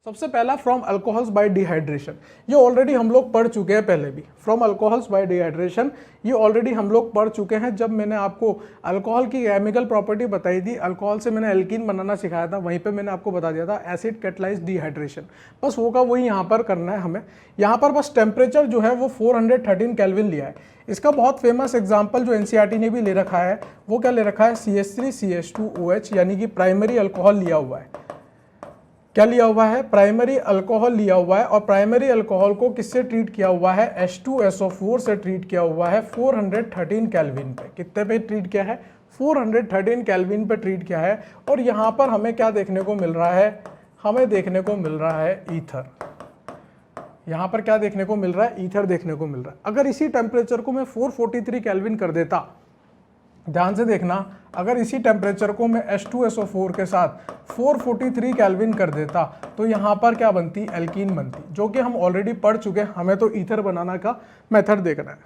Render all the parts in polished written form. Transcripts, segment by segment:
सबसे पहला from alcohols bye dehydration, ये ऑलरेडी हम लोग पढ़ चुके हैं पहले भी। फ्रॉम अल्कोहल्स बाय डिहाइड्रेशन ये ऑलरेडी हम लोग पढ़ चुके हैं जब मैंने आपको अल्कोहल की केमिकल प्रॉपर्टी बताई थी। अल्कोहल से मैंने एल्कीन बनाना सिखाया था, वहीं पे मैंने आपको बता दिया था एसिड कैटलाइज्ड डिहाइड्रेशन। बस वो का वही यहाँ पर करना है हमें। यहाँ पर बस टेम्परेचर जो है वो 413 केल्विन लिया है। इसका बहुत फेमस एग्जाम्पल जो एनसीईआरटी ने भी ले रखा है वो क्या ले रखा है, CH3CH2OH यानी कि प्राइमरी अल्कोहल लिया हुआ है। क्या लिया हुआ है, प्राइमरी अल्कोहल लिया हुआ है। और प्राइमरी अल्कोहल को किससे ट्रीट किया हुआ है, H2SO4 से ट्रीट किया हुआ है 413 केल्विन पे। कितने पे ट्रीट किया है, 413 केल्विन पे ट्रीट किया है। और यहाँ पर हमें क्या देखने को मिल रहा है, हमें देखने को मिल रहा है ईथर। यहाँ पर क्या देखने को मिल रहा है, ईथर देखने को मिल रहा है। अगर इसी टेम्परेचर को मैं 443 केल्विन कर देता, ध्यान से देखना, अगर इसी टेम्परेचर को मैं H2SO4 के साथ 443 केल्विन कर देता तो यहाँ पर क्या बनती, एल्कीन बनती, जो कि हम ऑलरेडी पढ़ चुके हैं। हमें तो ईथर बनाना का मेथड देखना है।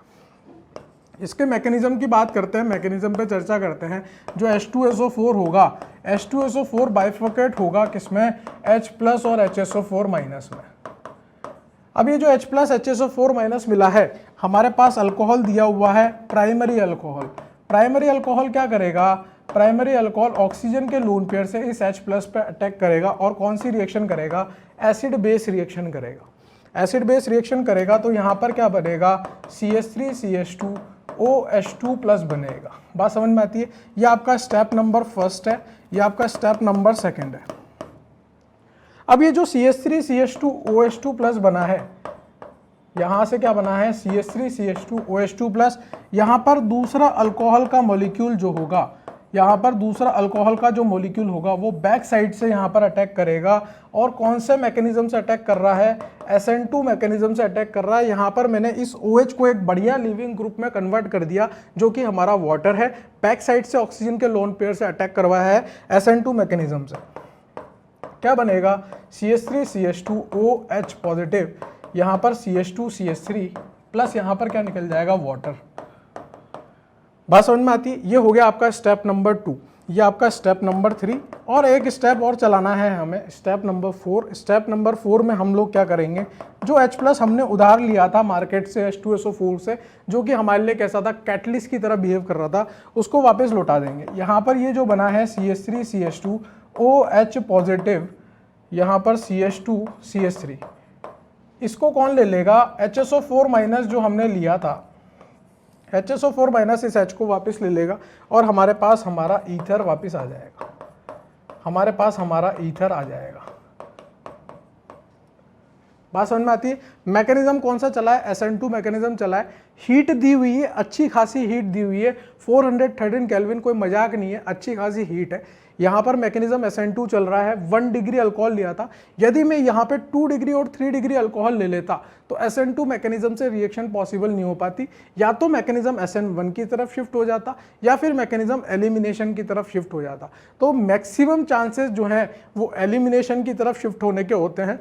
इसके मैकेनिज्म की बात करते हैं, मैकेनिज्म पे चर्चा करते हैं। जो H2SO4 होगा, H2SO4 बाइफर्केट होगा किसमें, H+ और HSO4- में। अब ये जो H+ HSO4- मिला है, हमारे पास अल्कोहल दिया हुआ है प्राइमरी अल्कोहल। प्राइमरी अल्कोहल क्या करेगा, प्राइमरी अल्कोहल ऑक्सीजन के लोन पेयर से इस H+ पे अटैक करेगा और कौन सी रिएक्शन करेगा, एसिड बेस रिएक्शन करेगा। एसिड बेस रिएक्शन करेगा तो यहाँ पर क्या बनेगा, CH3CH2OH2+ बनेगा। बात समझ में आती है। ये आपका स्टेप नंबर फर्स्ट है, ये आपका स्टेप नंबर सेकंड है। अब ये जो CH3CH2OH2+ बना है, यहां से क्या बना है, CH3CH2OH2+। यहां पर दूसरा अल्कोहल का मॉलिक्यूल जो होगा, यहां पर दूसरा अल्कोहल का जो मॉलिक्यूल होगा वो बैक साइड से यहां पर अटैक करेगा। और कौन से मैकेनिज्म से अटैक कर रहा है, SN2 मैकेनिज्म से अटैक कर रहा है। यहां पर मैंने इस OH को एक बढ़िया लिविंग ग्रुप में कन्वर्ट कर दिया जो कि हमारा वाटर है। बैक साइड से ऑक्सीजन के लोन पेयर से अटैक करवाया है SN2 मैकेनिज्म से। क्या बनेगा, CH3CH2OH पॉजिटिव, यहां पर CH2CH3 प्लस यहां पर क्या निकल जाएगा, वाटर। बात समझ में आती है। ये हो गया आपका स्टेप नंबर 2, ये आपका स्टेप नंबर 3। और एक स्टेप और चलाना है हमें, स्टेप नंबर 4। स्टेप नंबर 4 में हम लोग क्या करेंगे, जो H+ हमने उधार लिया था मार्केट से H2SO4 से, जो कि हमारे लिए कैसा था, कैटलिस्ट की तरह बिहेव कर रहा था, उसको वापस लौटा देंगे। यहाँ पर ये जो बना है CH3CH2OH पॉजिटिव, यहाँ पर CH2CH3, इसको कौन ले लेगा, HSO4- जो हमने लिया था, HSO4- इस H को वापस ले लेगा और हमारे पास हमारा ईथर वापस आ जाएगा, हमारे पास हमारा ईथर आ जाएगा। बात समझ में आती है। मैकेनिज्म कौन सा चला है, SN2 मैकेनिज्म चला है। हीट दी हुई है, अच्छी खासी हीट दी हुई है, 413 केल्विन, कोई मजाक नहीं है, अच्छी खासी हीट है। यहाँ पर मैकेनिज्म SN2 चल रहा है। 1 डिग्री अल्कोहल लिया था, यदि मैं यहाँ पे 2 डिग्री और 3 डिग्री अल्कोहल ले लेता तो SN2 मैकेनिज्म से रिएक्शन पॉसिबल नहीं हो पाती। या तो मैकेनिज्म SN1 की तरफ शिफ्ट हो जाता या फिर मैकेनिज्म एलिमिनेशन की तरफ शिफ्ट हो जाता। तो मैक्सिमम चांसेस जो हैं वो एलिमिनेशन की तरफ शिफ्ट होने के होते हैं,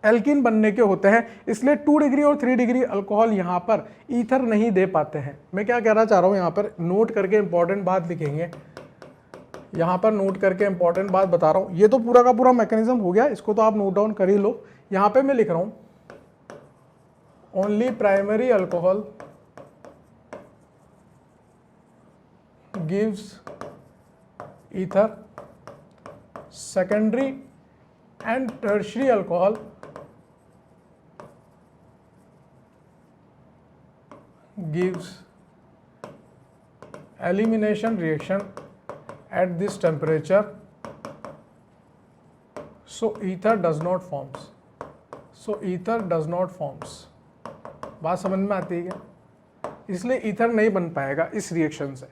एल्कीन बनने के होते हैं। इसलिए 2 डिग्री और 3 डिग्री अल्कोहल यहाँ पर ईथर नहीं दे पाते हैं। मैं क्या कहना चाह रहा हूँ, यहाँ पर नोट करके इंपॉर्टेंट बात लिखेंगे, यहाँ पर नोट करके इंपॉर्टेंट बात बता रहा हूँ। ये तो पूरा का पूरा मैकेनिज्म हो गया, इसको तो आप नोट डाउन कर ही लो। यहाँ पे मैं लिख रहा हूँ, only primary alcohol gives ether, secondary and tertiary alcohol gives elimination reaction at this temperature, so ether does not forms, बात समझ में आती है क्या, इसलिए ईथर नहीं बन पाएगा इस रिएक्शन से।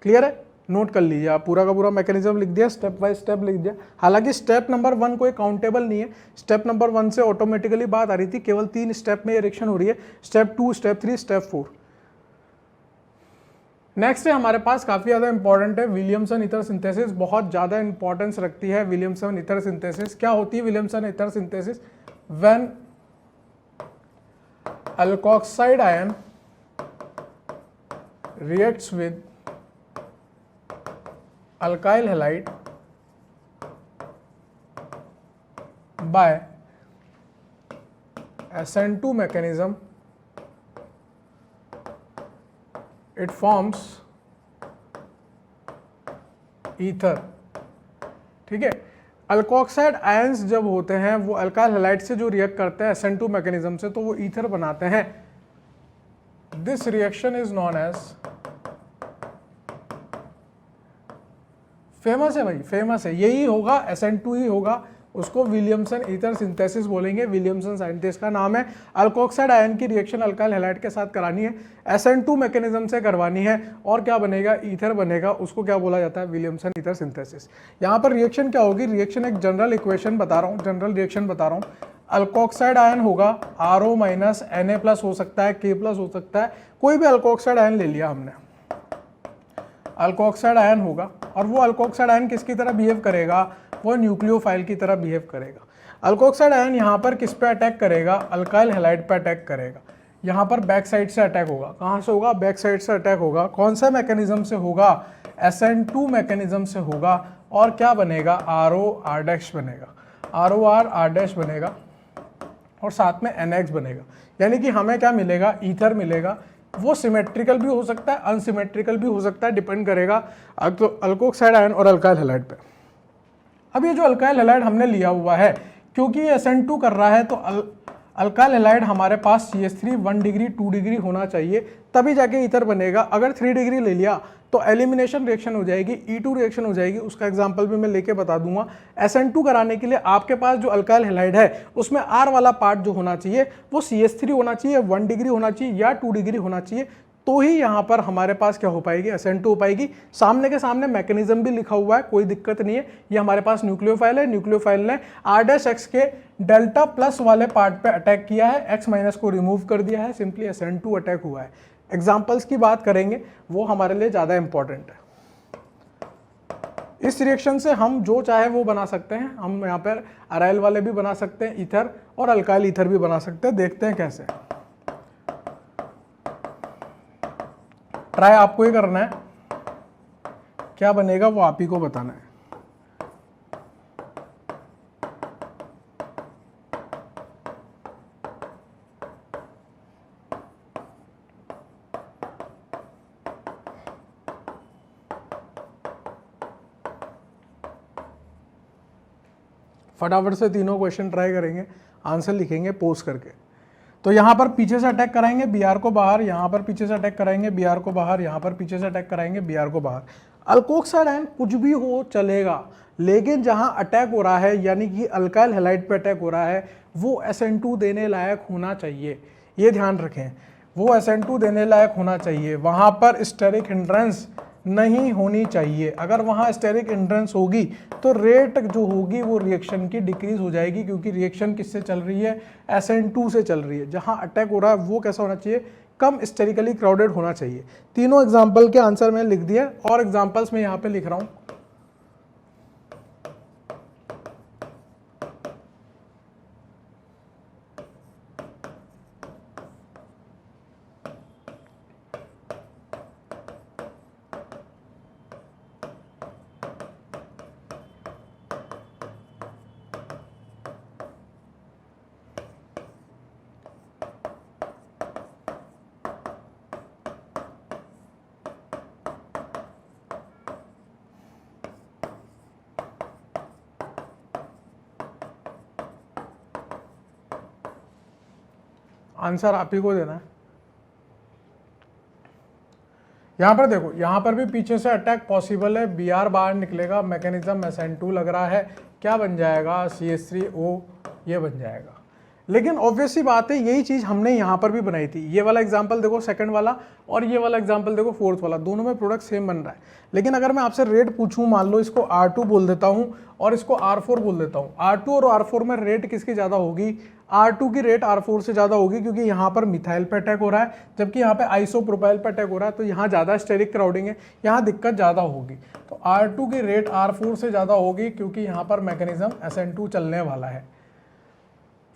क्लियर है, नोट कर लीजिए आप, पूरा का पूरा मैकेनिज्म लिख दिया, स्टेप बाय स्टेप लिख दिया। हालांकि स्टेप नंबर 1 कोई काउंटेबल नहीं है, स्टेप नंबर 1 से ऑटोमेटिकली बात आ रही थी, केवल 3 स्टेप में ये रिएक्शन हो रही है, स्टेप 2, स्टेप 3, स्टेप 4। नेक्स्ट है हमारे पास, काफी ज्यादा इंपॉर्टेंट है, विलियमसन ईथर सिंथेसिस। बहुत ज्यादा इंपॉर्टेंस रखती है विलियमसन ईथर सिंथेसिस। क्या होती है Williamson ether synthesis, when alkoxide ion reacts with alkyl halide by SN2 mechanism it forms ether. ठीक है, अल्कोक्साइड आयंस जब होते हैं वो अल्काइल हैलाइड से जो रिएक्ट करते हैं SN2 मैकेनिज्म से, तो वो ईथर बनाते हैं। This reaction is known as, famous है भाई, फेमस है, यही होगा, SN2 ही होगा, उसको विलियमसन ईथर सिंथेसिस बोलेंगे। विलियमसन साइंटिस्ट का नाम है। अल्कोक्साइड आयन की रिएक्शन अल्काइल हैलाइड के साथ करानी है, SN2 मैकेनिज्म से करवानी है, और क्या बनेगा, ईथर बनेगा। उसको क्या बोला जाता है, विलियमसन ईथर सिंथेसिस। यहाँ पर रिएक्शन क्या होगी, रिएक्शन एक जनरल इक्वेशन बता रहा हूँ, जनरल रिएक्शन बता रहा हूँ। अल्कोक्साइड आयन होगा RO माइनस Na+ हो सकता है, K+ हो सकता है, कोई भी अल्कोक्साइड आयन ले लिया हमने, अल्कोक्साइड आयन होगा, और वो अल्कोक्साइड आयन किसकी तरह बिहेव करेगा, वो न्यूक्लियोफाइल की तरह बिहेव करेगा। अल्कोक्साइड आयन यहाँ पर किस पे अटैक करेगा, अल्काइल हैलाइड पे अटैक करेगा। यहाँ पर बैक साइड से अटैक होगा, कहाँ से होगा, बैक साइड से अटैक होगा। कौन सा मैकेनिज्म से होगा, SN2 मैकेनिज्म से होगा, और क्या बनेगा, ROR' बनेगा, ROR' बनेगा, और साथ में NX बनेगा। यानी कि हमें क्या मिलेगा, ईथर मिलेगा। वो सिमेट्रिकल भी हो सकता है, अनसिमेट्रिकल भी हो सकता है, डिपेंड करेगा अल्कोक्साइड आयन और अल्काइल हैलाइड पे। अब ये जो अल्काइल हैलाइड हमने लिया हुआ है, क्योंकि ये SN2 कर रहा है, तो अल्काइल हैलाइड हमारे पास CH3 1 डिग्री 2 डिग्री होना चाहिए, तभी जाके ईथर बनेगा। अगर 3 डिग्री ले लिया तो एलिमिनेशन रिएक्शन हो जाएगी, E2 रिएक्शन हो जाएगी। उसका एग्जांपल भी मैं लेके बता दूंगा। SN2 कराने के लिए आपके पास जो अल्काइल हैलाइड है उसमें R वाला पार्ट जो होना चाहिए वो CH3 होना चाहिए, 1 डिग्री होना चाहिए या 2 डिग्री होना चाहिए, तो ही यहाँ पर हमारे पास क्या हो पाएगी, SN2 हो पाएगी। सामने के सामने मैकेनिज्म भी लिखा हुआ है, कोई दिक्कत नहीं है। ये हमारे पास न्यूक्लियोफाइल है, न्यूक्लियोफाइल ने R' के डेल्टा प्लस वाले पार्ट पे अटैक किया है, X- को रिमूव कर दिया है, सिंपली SN2 अटैक हुआ है। एग्जाम्पल्स की बात करेंगे, वो हमारे लिए ज़्यादा इंपॉर्टेंट है। इस रिएक्शन से हम जो चाहे वो बना सकते हैं। हम यहाँ पर अराइल वाले भी बना सकते हैं ईथर, और अल्काइल ईथर भी बना सकते हैं। देखते हैं कैसे, ट्राई आपको ही करना है, क्या बनेगा वो आप ही को बताना है। फटाफट से तीनों क्वेश्चन ट्राई करेंगे, आंसर लिखेंगे पोस्ट करके। तो यहाँ पर पीछे से अटैक कराएंगे, Br को बाहर, यहाँ पर पीछे से अटैक कराएंगे, Br को बाहर, यहाँ पर पीछे से अटैक कराएंगे, Br को बाहर। अल्कोक्साइड आयन कुछ भी हो चलेगा, लेकिन जहाँ अटैक हो रहा है, यानी कि अल्काइल हैलाइड पे अटैक हो रहा है, वो SN2 देने लायक होना चाहिए। ये ध्यान रखें, वो SN2 देने लायक होना चाहिए। वहाँ पर स्टेरिक हिंड्रेंस नहीं होनी चाहिए। अगर वहाँ स्टेरिक हिंड्रेंस होगी तो रेट जो होगी वो रिएक्शन की डिक्रीज हो जाएगी, क्योंकि रिएक्शन किससे चल रही है, SN2 से चल रही है। जहाँ अटैक हो रहा है वो कैसा होना चाहिए, कम स्टेरिकली क्राउडेड होना चाहिए। तीनों एग्जाम्पल के आंसर मैंने लिख दिया, और एग्जाम्पल्स मैं यहाँ पे लिख रहा हूँ। आंसर आप ही को देना है। यहाँ पर देखो, यहाँ पर भी पीछे से अटैक पॉसिबल है, Br बाहर निकलेगा, मैकेनिज्म SN2 लग रहा है, क्या बन जाएगा, CH3O ये बन जाएगा। लेकिन ऑब्वियस सी बात है, यही चीज़ हमने यहाँ पर भी बनाई थी। ये वाला एग्जाम्पल देखो सेकंड वाला, और ये वाला एग्जाम्पल देखो फोर्थ वाला, दोनों में प्रोडक्ट सेम बन रहा है। लेकिन अगर मैं आपसे रेट पूछूं, मान लो इसको R2 बोल देता हूँ और इसको R4 बोल देता हूँ, R2 और R4 में रेट किसकी ज़्यादा होगी, R2 की रेट R4 से ज़्यादा होगी, क्योंकि यहाँ पर मिथाइल पे अटैक हो रहा है, जबकि यहाँ पे आइसोप्रोपाइल पे अटैक हो रहा है, तो यहाँ ज़्यादा स्टेरिक क्राउडिंग है, यहाँ दिक्कत ज़्यादा होगी। तो R2 की रेट R4 से ज़्यादा होगी, क्योंकि यहाँ पर मैकेनिज्म SN2 चलने वाला है।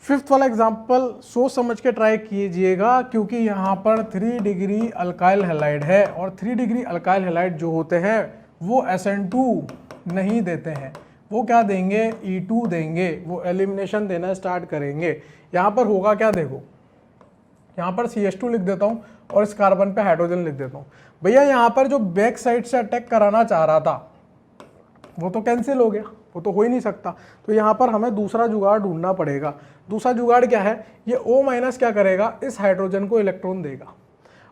फिफ्थ वाला एग्जाम्पल सोच समझ के ट्राई कीजिएगा, क्योंकि यहाँ पर 3 डिग्री अल्काइल हैलाइड है, और 3 डिग्री अल्काइल हैलाइड जो होते हैं वो SN2 नहीं देते हैं, वो क्या देंगे, E2 देंगे, वो एलिमिनेशन देना स्टार्ट करेंगे। यहाँ पर होगा क्या, देखो यहाँ पर CH2 लिख देता हूँ और इस कार्बन पे हाइड्रोजन लिख देता हूँ। भैया यहाँ पर जो बैक साइड से अटैक कराना चाह रहा था वो तो कैंसिल हो गया, वो तो हो ही नहीं सकता। तो यहाँ पर हमें दूसरा जुगाड़ ढूंढना पड़ेगा। दूसरा जुगाड़ क्या है, ये O- क्या करेगा, इस हाइड्रोजन को इलेक्ट्रॉन देगा।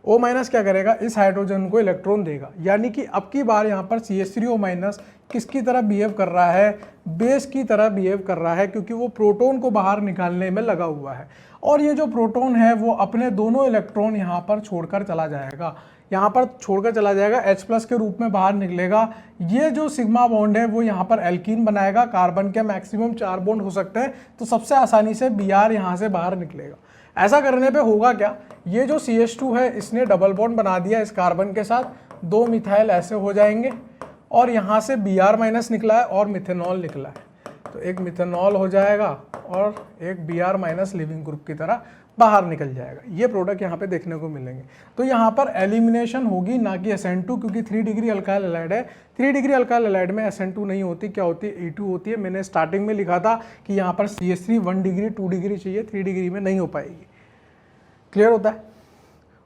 O- क्या करेगा, इस हाइड्रोजन को इलेक्ट्रॉन देगा। यानी कि अब की बार यहाँ पर CH3O- किसकी तरह बिहेव कर रहा है, बेस की तरह बिहेव कर रहा है, क्योंकि वो प्रोटॉन को बाहर निकालने में लगा हुआ है। और ये जो प्रोटॉन है वो अपने दोनों इलेक्ट्रॉन यहाँ पर छोड़कर चला जाएगा, यहाँ पर छोड़कर चला जाएगा, H+ के रूप में बाहर निकलेगा। ये जो सिग्मा बॉन्ड है वो यहाँ पर एल्कीन बनाएगा। कार्बन के मैक्सिमम 4 बॉन्ड हो सकते हैं, तो सबसे आसानी से Br यहाँ से बाहर निकलेगा। ऐसा करने पे होगा क्या, ये जो CH2 है इसने डबल बॉन्ड बना दिया इस कार्बन के साथ, 2 मिथाइल ऐसे हो जाएंगे और यहाँ से Br- निकला है और मिथेनॉल निकला है, तो एक मिथेनॉल हो जाएगा और एक Br- लिविंग ग्रुप की तरह बाहर निकल जाएगा। ये प्रोडक्ट यहाँ पे देखने को मिलेंगे। तो यहाँ पर एलिमिनेशन होगी, ना कि SN2, क्योंकि 3 डिग्री अल्काइल हैलाइड है। 3 डिग्री अल्काइल हैलाइड में SN2 नहीं होती, क्या होती है, E2 होती है। मैंने स्टार्टिंग में लिखा था कि यहाँ पर CH3 1 डिग्री 2 डिग्री चाहिए, 3 डिग्री में नहीं हो पाएगी। क्लियर होता है।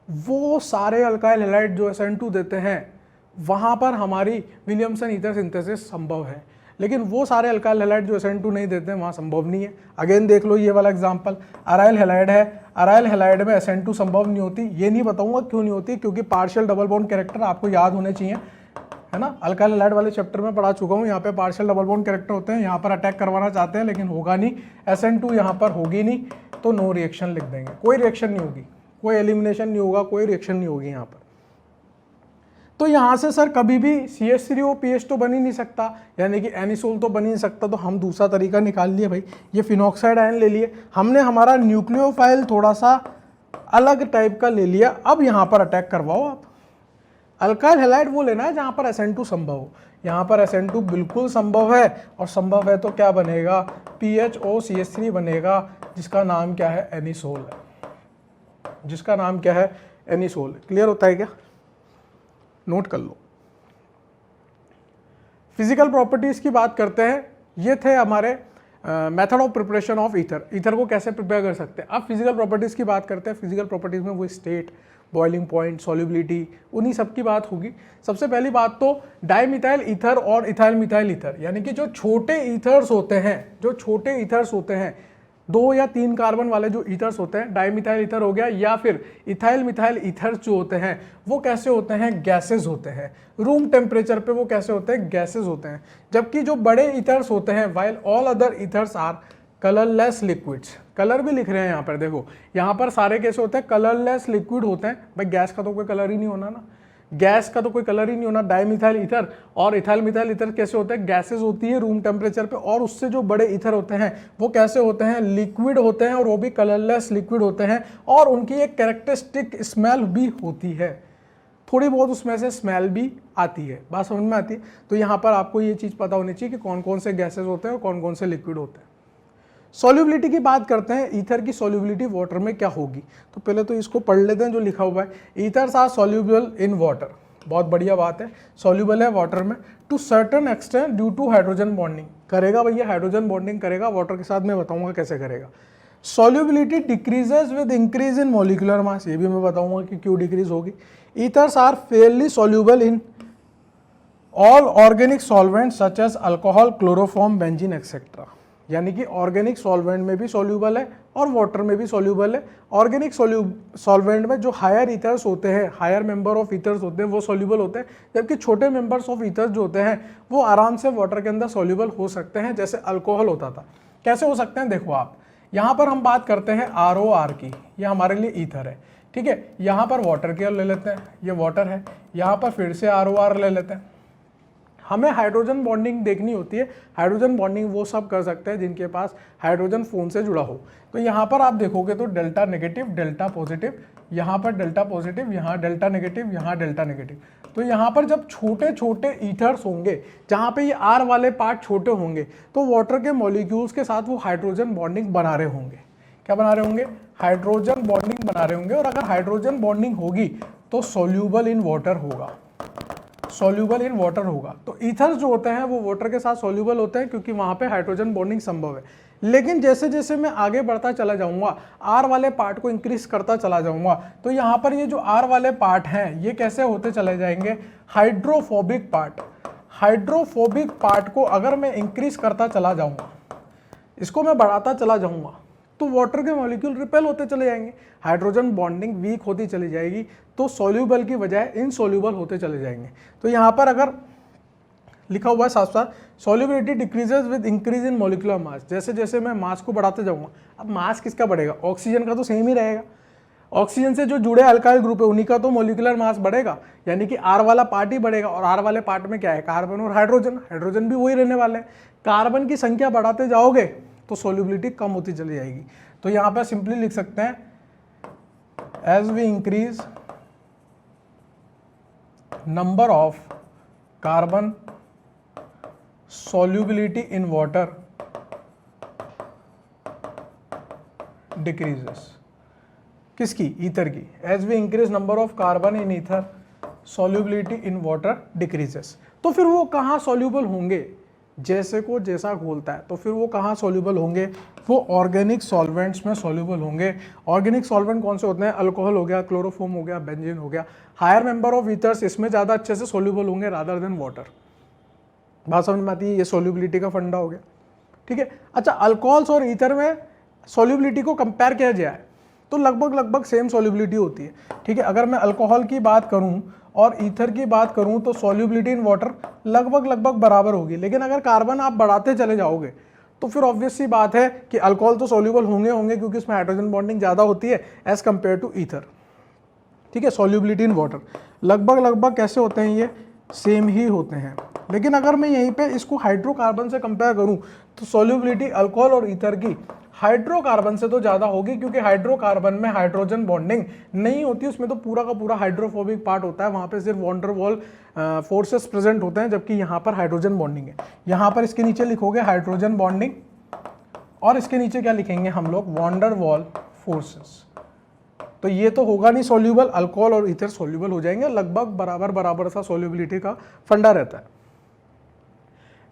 वो सारे अल्काइल हैलाइड जो SN2 देते हैं वहाँ पर हमारी विलियमसन ईथर सिंथेसिस संभव है, लेकिन वो सारे अल्काइल हैलाइड जो SN2 नहीं देते हैं वहाँ संभव नहीं है। अगेन देख लो ये वाला एग्जांपल, अराइल हैलाइड है, अराइल हैलाइड में SN2 संभव नहीं होती। ये नहीं बताऊंगा क्यों नहीं होती, क्योंकि पार्शियल डबल बॉन्ड कैरेक्टर आपको याद होने चाहिए, है ना। अल्काइल हैलाइड वाले चैप्टर में पढ़ा चुका हूँ, यहाँ पे पार्शियल डबल बॉन्ड कैरेक्टर होते हैं, यहाँ पर अटैक करवाना चाहते हैं लेकिन होगा नहीं, SN2 यहाँ पर होगी नहीं, तो नो रिएक्शन लिख देंगे। कोई रिएक्शन नहीं होगी, कोई एलिमिनेशन नहीं होगा, कोई रिएक्शन नहीं होगी यहाँ पर। तो यहाँ से सर कभी भी CH3OPH तो बन ही नहीं सकता, यानी कि एनिसोल तो बन ही नहीं सकता, तो हम दूसरा तरीका निकाल लिए भाई, ये फिनॉक्साइड आयन ले लिए हमने, हमारा न्यूक्लियोफाइल थोड़ा सा अलग टाइप का ले लिया। अब यहाँ पर अटैक करवाओ आप, अल्काइल हैलाइड वो लेना है जहाँ पर SN2 संभव हो। यहाँ पर SN2 बिल्कुल संभव है, और संभव है तो क्या बनेगा, PHOCH3 बनेगा, जिसका नाम क्या है, एनिसोल है, जिसका नाम क्या है, एनिसोल। क्लियर होता है क्या, नोट कर लो। फिजिकल प्रॉपर्टीज की बात करते हैं, ये थे हमारे method of preparation of ether, ether को कैसे प्रिपेयर कर सकते हैं। अब फिजिकल प्रॉपर्टीज की बात करते हैं। फिजिकल प्रॉपर्टीज में वो स्टेट, बॉइलिंग पॉइंट, सॉल्युबिलिटी, उन्हीं सब की बात होगी। सबसे पहली बात तो डाइमिथाइल ईथर और इथाइल मिथाइल ईथर, यानी कि जो छोटे ईथर्स होते हैं, जो छोटे ईथर्स होते हैं, 2 या 3 कार्बन वाले जो ईथर्स होते हैं, डाइमिथाइल ईथर हो गया या फिर इथाइल मिथाइल ईथर्स जो होते हैं, वो कैसे होते हैं, गैसेज होते हैं। रूम टेम्परेचर पे वो कैसे होते हैं, गैसेज होते हैं। जबकि जो बड़े ईथर्स होते हैं, while all other ethers are colourless liquids, colour भी लिख रहे हैं यहाँ पर, देखो यहाँ पर सारे कैसे होते हैं, कलरलेस लिक्विड होते हैं। भाई गैस का तो कोई कलर ही नहीं होना ना, गैस का तो कोई कलर ही नहीं होना। डाइमिथाइल ईथर और इथाइल मिथाइल ईथर कैसे होते हैं, गैसेज होती है रूम टेम्परेचर पे, और उससे जो बड़े ईथर होते हैं वो कैसे होते हैं, लिक्विड होते हैं, और वो भी कलरलेस लिक्विड होते हैं, और उनकी एक कैरेक्टरिस्टिक स्मेल भी होती है, थोड़ी बहुत उसमें से स्मेल भी आती है। बात समझ में आती है। तो यहाँ पर आपको ये चीज़ पता होनी चाहिए कि कौन कौन से गैसेज होते हैं और कौन कौन से लिक्विड होते हैं। सॉल्युबिलिटी की बात करते हैं, ईथर की सॉल्युबिलिटी वाटर में क्या होगी। तो पहले तो इसको पढ़ लेते हैं जो लिखा हुआ है, ethers are soluble in water, बहुत बढ़िया बात है, सॉल्युबल है वाटर में to certain extent due to hydrogen bonding. करेगा भैया, हाइड्रोजन बॉन्डिंग करेगा वाटर के साथ, मैं बताऊंगा कैसे करेगा। Solubility decreases with increase in molecular mass, ये भी मैं बताऊंगा कि क्यों डिक्रीज होगी। Ethers are fairly soluble in all organic solvent such as alcohol, chloroform, benzene et cetera, यानी कि ऑर्गेनिक सॉल्वेंट में भी सॉल्यूबल है और वाटर में भी सॉल्यूबल है। ऑर्गेनिक सॉल्वेंट में जो हायर ईथर्स होते हैं, हायर मेंबर ऑफ ईथर्स होते हैं, वो सॉल्यूबल होते हैं, जबकि छोटे मेंबर्स ऑफ ईथर्स जो होते हैं वो आराम से वाटर के अंदर सॉल्यूबल हो सकते हैं, जैसे अल्कोहल होता था। कैसे हो सकते हैं, देखो आप यहाँ पर हम बात करते हैं ROR की, ये हमारे लिए ईथर है, ठीक है। यहाँ पर वाटर के ले लेते हैं, ये वाटर है, यहाँ पर फिर से ROR ले लेते हैं। हमें हाइड्रोजन बॉन्डिंग देखनी होती है। हाइड्रोजन बॉन्डिंग वो सब कर सकते हैं जिनके पास हाइड्रोजन फोन से जुड़ा हो। तो यहाँ पर आप देखोगे तो डेल्टा नेगेटिव, डेल्टा पॉजिटिव, यहाँ पर डेल्टा पॉजिटिव, यहाँ डेल्टा नेगेटिव, यहाँ डेल्टा नेगेटिव। तो यहाँ पर जब छोटे छोटे ईथर्स होंगे, जहाँ पे ये R वाले पार्ट छोटे होंगे, तो वाटर के मॉलिक्यूल्स के साथ वो हाइड्रोजन बॉन्डिंग बना रहे होंगे। क्या बना रहे होंगे, हाइड्रोजन बॉन्डिंग बना रहे होंगे। और अगर हाइड्रोजन बॉन्डिंग होगी तो सोल्यूबल इन वाटर होगा, सॉल्यूबल इन वाटर होगा। तो ईथर जो होते हैं वो वाटर के साथ सॉल्यूबल होते हैं क्योंकि वहाँ पे हाइड्रोजन बॉन्डिंग संभव है। लेकिन जैसे जैसे मैं आगे बढ़ता चला जाऊंगा, आर वाले पार्ट को इंक्रीज करता चला जाऊंगा, तो यहाँ पर ये जो आर वाले पार्ट हैं ये कैसे होते चले जाएंगे, हाइड्रोफोबिक पार्ट। हाइड्रोफोबिक पार्ट को अगर मैं इंक्रीज करता चला जाऊंगा, इसको मैं बढ़ाता चला जाऊंगा, तो वाटर के मॉलिक्यूल रिपेल होते चले जाएंगे, हाइड्रोजन बॉन्डिंग वीक होती चली जाएगी, तो सॉल्यूबल की बजाय इनसॉल्यूबल होते चले जाएंगे। तो यहाँ पर अगर लिखा हुआ है साथ साथ, solubility decreases with increase in molecular मास। जैसे जैसे मैं मास को बढ़ाते जाऊंगा, अब मास किसका बढ़ेगा, ऑक्सीजन का तो सेम ही रहेगा। ऑक्सीजन से जो जुड़े अल्काइल ग्रुप है उन्हीं का तो मॉलिक्यूलर मास बढ़ेगा, यानी कि आर वाला पार्ट ही बढ़ेगा। और आर वाले पार्ट में क्या है, कार्बन और हाइड्रोजन, हाइड्रोजन भी वही रहने वाले हैं। कार्बन की संख्या बढ़ाते जाओगे तो सॉल्युबिलिटी कम होती चली जाएगी। तो यहाँ पर सिंपली लिख सकते हैं, as we increase number of carbon solubility in water decreases। किसकी, ईथर की। as we increase number of carbon in ether solubility in water decreases। तो फिर वो कहाँ soluble होंगे, जैसे को जैसा घोलता है तो फिर वो कहाँ soluble होंगे, वो ऑर्गेनिक सॉल्वेंट्स में soluble होंगे। ऑर्गेनिक सॉल्वेंट कौन से होते हैं, अल्कोहल हो गया, क्लोरोफॉर्म हो गया, बेंजीन हो गया। हायर मेंबर ऑफ ईथर्स इसमें ज़्यादा अच्छे से soluble होंगे रादर देन वाटर। बात समझ में आती है, ये सॉल्युबिलिटी का फंडा हो गया, ठीक है। अच्छा, अल्कोहल्स और ईथर में सॉल्युबिलिटी को कंपेयर किया जाए तो लगभग सेम सॉल्युबिलिटी होती है, ठीक है। अगर मैं अल्कोहल की बात करूं और ईथर की बात करूं तो सॉल्युबिलिटी इन वाटर लगभग बराबर होगी। लेकिन अगर कार्बन आप बढ़ाते चले जाओगे तो फिर ऑब्वियस सी बात है कि अल्कोहल तो सॉल्युबल होंगे क्योंकि इसमें हाइड्रोजन बॉन्डिंग ज़्यादा होती है एज कम्पेयर टू ईथर, ठीक है। सॉल्युबिलिटी इन वाटर लगभग कैसे होते हैं, ये सेम ही होते हैं। लेकिन अगर मैं यहीं पे इसको हाइड्रोकार्बन से कंपेयर करूं तो सॉल्युबिलिटी अल्कोहल और ईथर की हाइड्रोकार्बन से तो ज़्यादा होगी, क्योंकि हाइड्रोकार्बन में हाइड्रोजन बॉन्डिंग नहीं होती, उसमें तो पूरा का पूरा हाइड्रोफोबिक पार्ट होता है, वहाँ पे सिर्फ von der Waals forces present होते हैं, जबकि यहाँ पर हाइड्रोजन बॉन्डिंग है। यहाँ पर इसके नीचे लिखोगे हाइड्रोजन बॉन्डिंग और इसके नीचे क्या लिखेंगे हम लोग, वॉन डर वॉल फोर्सेस। तो ये तो होगा नहीं सॉल्यूबल, अल्कोहल और ईथर सॉल्यूबल हो जाएंगे, लगभग बराबर सा सॉल्युबिलिटी का फंडा रहता है।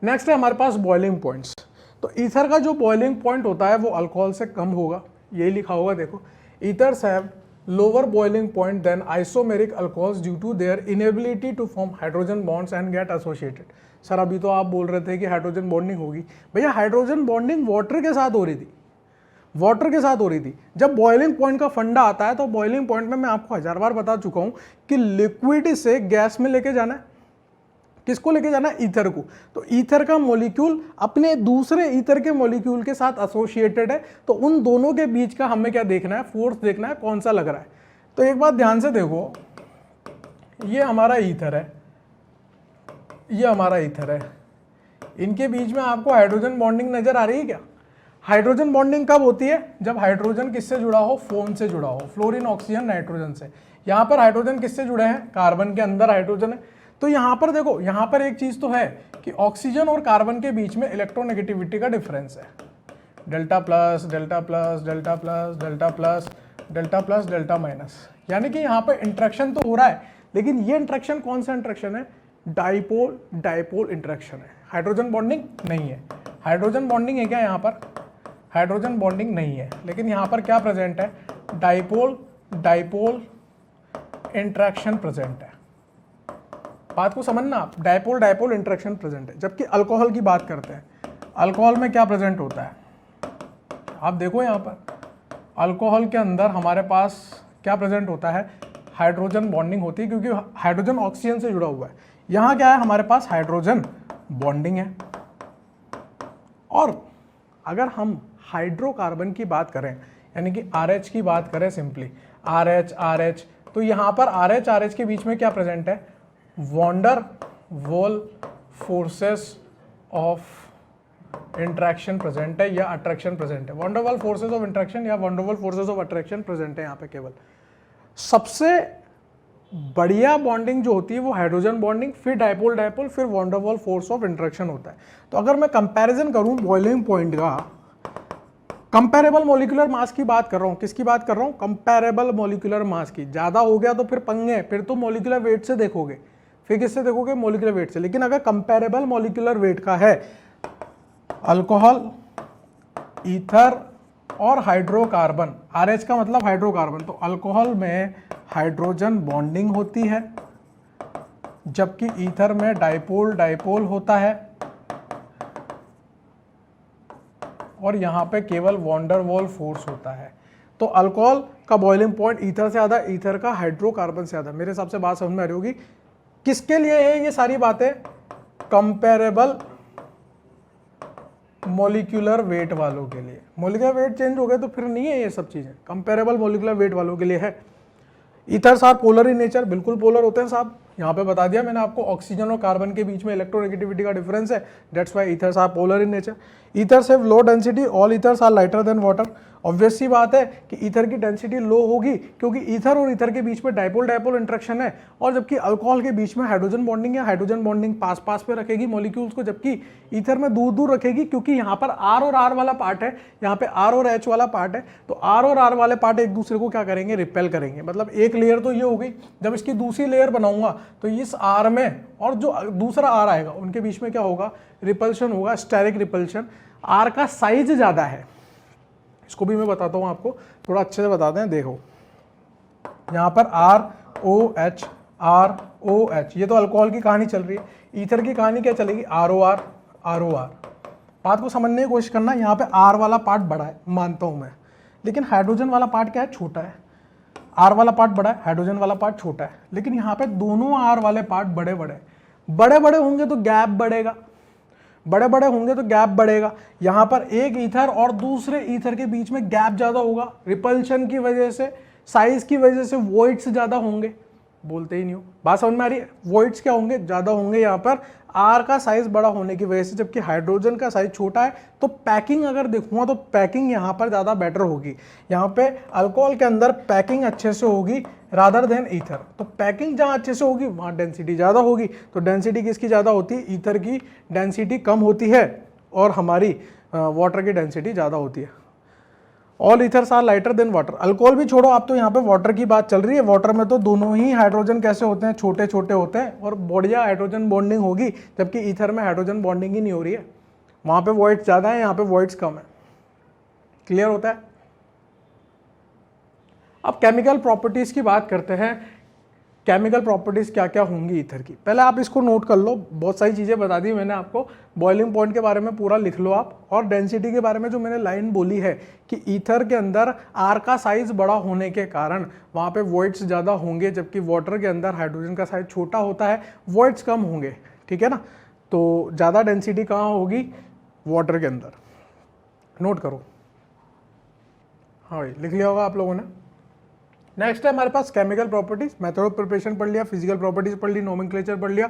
नेक्स्ट है हमारे पास बॉइलिंग पॉइंट्स। तो ईथर का जो बॉइलिंग पॉइंट होता है वो अल्कोहल से कम होगा, यही लिखा होगा, देखो, ethers have lower boiling point than isomeric alcohols due to their inability to form hydrogen bonds and get associated. Sir अभी तो आप बोल रहे थे कि हाइड्रोजन बॉन्डिंग होगी, भैया हाइड्रोजन बॉन्डिंग वाटर के साथ हो रही थी, वाटर के साथ हो रही थी। जब बॉइलिंग पॉइंट का फंडा आता है तो बॉइलिंग पॉइंट में मैं आपको 1000 बार बता चुका हूं कि लिक्विड से गैस में लेके जाना है, किसको लेके जाना है, ईथर को। तो ईथर का मॉलिक्यूल अपने दूसरे ईथर के मॉलिक्यूल के साथ एसोसिएटेड है, तो उन दोनों के बीच का हमें क्या देखना है, फोर्स देखना है, कौन सा लग रहा है। तो एक बात ध्यान से देखो, ये हमारा ईथर है, ये हमारा ईथर है, इनके बीच में आपको हाइड्रोजन बॉन्डिंग नजर आ रही है क्या। हाइड्रोजन बॉन्डिंग कब होती है, जब हाइड्रोजन किससे जुड़ा हो, फोन से जुड़ा हो, फ्लोरीन ऑक्सीजन नाइट्रोजन से। यहाँ पर हाइड्रोजन किससे जुड़े हैं, कार्बन के अंदर हाइड्रोजन है। तो यहाँ पर देखो, यहाँ पर एक चीज तो है कि ऑक्सीजन और कार्बन के बीच में इलेक्ट्रोनेगेटिविटी का डिफरेंस है, delta plus delta plus delta plus delta plus delta plus delta minus, यानी कि यहाँ पर इंट्रैक्शन तो हो रहा है, लेकिन ये इंट्रैक्शन कौन सा इंट्रैक्शन है, डाइपोल डाइपोल इंट्रैक्शन है, हाइड्रोजन बॉन्डिंग नहीं है। हाइड्रोजन बॉन्डिंग है क्या यहाँ पर, हाइड्रोजन बॉन्डिंग नहीं है, लेकिन यहाँ पर क्या प्रेजेंट है, डाइपोल डाइपोल इंट्रैक्शन प्रेजेंट है। बात को समझना आप, डाइपोल डाइपोल इंट्रैक्शन प्रेजेंट है। जबकि अल्कोहल की बात करते हैं, अल्कोहल में क्या प्रेजेंट होता है, आप देखो यहाँ पर अल्कोहल के अंदर हमारे पास क्या प्रेजेंट होता है, हाइड्रोजन बॉन्डिंग होती है, क्योंकि हाइड्रोजन ऑक्सीजन से जुड़ा हुआ है। यहाँ क्या है, हमारे पास हाइड्रोजन बॉन्डिंग है। और अगर हम हाइड्रोकार्बन की बात करें, यानी कि RH की बात करें, सिंपली RH, तो यहाँ पर RH के बीच में क्या प्रेजेंट है, van der Waals forces of interaction present है या अट्रैक्शन प्रेजेंट है। Van der Waals forces of interaction या van der Waals forces of attraction present है यहाँ पे। केवल सबसे बढ़िया बॉन्डिंग जो होती है वो हाइड्रोजन बॉन्डिंग, फिर डाइपोल डाइपोल, फिर van der Waals force of interaction होता है। तो अगर मैं कंपैरिजन करूं बॉइलिंग पॉइंट का, कंपैरेबल मॉलिक्यूलर मास की बात कर रहा हूं, किसकी बात कर रहा हूं, कंपैरेबल मॉलिक्यूलर मास की। ज्यादा हो गया तो फिर पंगे, फिर तो मॉलिक्यूलर वेट से देखोगे, फिर किससे देखोगे, मोलिकुलर वेट से। लेकिन अगर कंपेरेबल मोलिकुलर वेट का है अल्कोहल, ईथर और हाइड्रोकार्बन, RH का मतलब हाइड्रोकार्बन, तो अल्कोहल में हाइड्रोजन बॉन्डिंग होती है जबकि ईथर में डाइपोल डाइपोल होता है और यहां पे केवल वॉन्डर वॉल फोर्स होता है। तो अल्कोहल का बॉइलिंग पॉइंट ईथर से ज़्यादा, ईथर का हाइड्रोकार्बन से ज़्यादा। मेरे हिसाब से बात समझ में आ रही होगी। किसके लिए है ये सारी बातें, कंपेरेबल मोलिकुलर वेट वालों के लिए। मोलिकुलर वेट चेंज हो गए तो फिर नहीं है ये सब चीज़ें, कंपेरेबल मोलिकुलर वेट वालों के लिए है। Ethers are polar in nature, बिल्कुल पोलर होते हैं साहब, यहाँ पे बता दिया मैंने आपको, ऑक्सीजन और कार्बन के बीच में इलेक्ट्रोनेगेटिविटी का डिफरेंस है, that's why ethers are polar in nature. Ethers have low density, all ethers are lighter than water. Obvious सी बात है कि ईथर की डेंसिटी लो होगी क्योंकि ईथर और ईथर के बीच में डाइपोल डाइपोल इंटरेक्शन है, और जबकि अल्कोहल के बीच में हाइड्रोजन बॉन्डिंग है, हाइड्रोजन बॉन्डिंग पास पास पे रखेगी मॉलिक्यूल्स को, जबकि ईथर में दूर दूर रखेगी क्योंकि यहाँ पर R और R वाला पार्ट है, यहाँ पे R और H वाला पार्ट है। तो R और R वाले पार्ट एक दूसरे को क्या करेंगे, रिपेल करेंगे। मतलब एक लेयर तो ये हो गई, जब इसकी दूसरी लेयर बनाऊंगा तो इस R में और जो दूसरा R आएगा उनके बीच में क्या होगा, रिपल्शन होगा, स्टेरिक रिपल्शन। R का साइज ज़्यादा है, इसको भी मैं बताता हूँ आपको, थोड़ा अच्छे से बताते हैं। देखो यहाँ पर ROH ROH, ये तो अल्कोहल की कहानी चल रही है। ईथर की कहानी क्या चलेगी, ROR ROR। बात को समझने की कोशिश करना, यहाँ पे R वाला पार्ट बड़ा है मानता हूँ मैं, लेकिन हाइड्रोजन वाला पार्ट क्या है, छोटा है। R वाला पार्ट बड़ा है, हाइड्रोजन वाला पार्ट छोटा है, लेकिन यहाँ पे दोनों R वाले पार्ट बड़े बड़े होंगे तो गैप बढ़ेगा, बड़े बड़े होंगे तो गैप बढ़ेगा। यहाँ पर एक ईथर और दूसरे ईथर के बीच में गैप ज़्यादा होगा, रिपल्शन की वजह से, साइज की वजह से वॉइड्स ज़्यादा होंगे। बोलते ही नहीं हो, बात समझ में आ रही है। वॉइड्स क्या होंगे, ज़्यादा होंगे यहाँ पर R का साइज बड़ा होने की वजह से, जबकि हाइड्रोजन का साइज छोटा है। तो पैकिंग अगर देखूँगा तो पैकिंग यहाँ पर ज़्यादा बेटर होगी। यहाँ पे अल्कोहल के अंदर पैकिंग अच्छे से होगी रादर देन ईथर। तो पैकिंग जहाँ अच्छे से होगी वहाँ डेंसिटी ज़्यादा होगी। तो डेंसिटी किसकी ज़्यादा होती है, ईथर की डेंसिटी कम होती है और हमारी वाटर की डेंसिटी ज़्यादा होती है। All ethers are lighter than water. Alcohol भी छोड़ो, आप तो यहाँ पे वाटर की बात चल रही है। वाटर में तो दोनों ही हाइड्रोजन कैसे होते हैं, छोटे छोटे होते हैं और बढ़िया हाइड्रोजन बॉन्डिंग होगी, जबकि ईथर में हाइड्रोजन बॉन्डिंग ही नहीं हो रही है। वहाँ पे वॉइड्स ज़्यादा है, यहाँ पे वॉइड्स कम है। क्लियर होता है। अब केमिकल प्रॉपर्टीज़ की बात करते हैं। केमिकल प्रॉपर्टीज़ क्या क्या होंगी ईथर की, पहले आप इसको नोट कर लो। बहुत सारी चीज़ें बता दी मैंने आपको, बॉइलिंग पॉइंट के बारे में पूरा लिख लो आप, और डेंसिटी के बारे में जो मैंने लाइन बोली है कि ईथर के अंदर R का साइज बड़ा होने के कारण वहाँ पे वॉइड्स ज़्यादा होंगे, जबकि वाटर के अंदर हाइड्रोजन का साइज छोटा होता है, वॉइड्स कम होंगे। ठीक है ना। तो ज़्यादा डेंसिटी कहाँ होगी, वाटर के अंदर। नोट करो, हाँ भाई लिख लिया होगा आप लोगों ने। नेक्स्ट है हमारे पास chemical properties. Method of preparation पढ़ लिया, फिजिकल प्रॉपर्टीज पढ़ ली, नोमेनक्लेचर पढ़ लिया,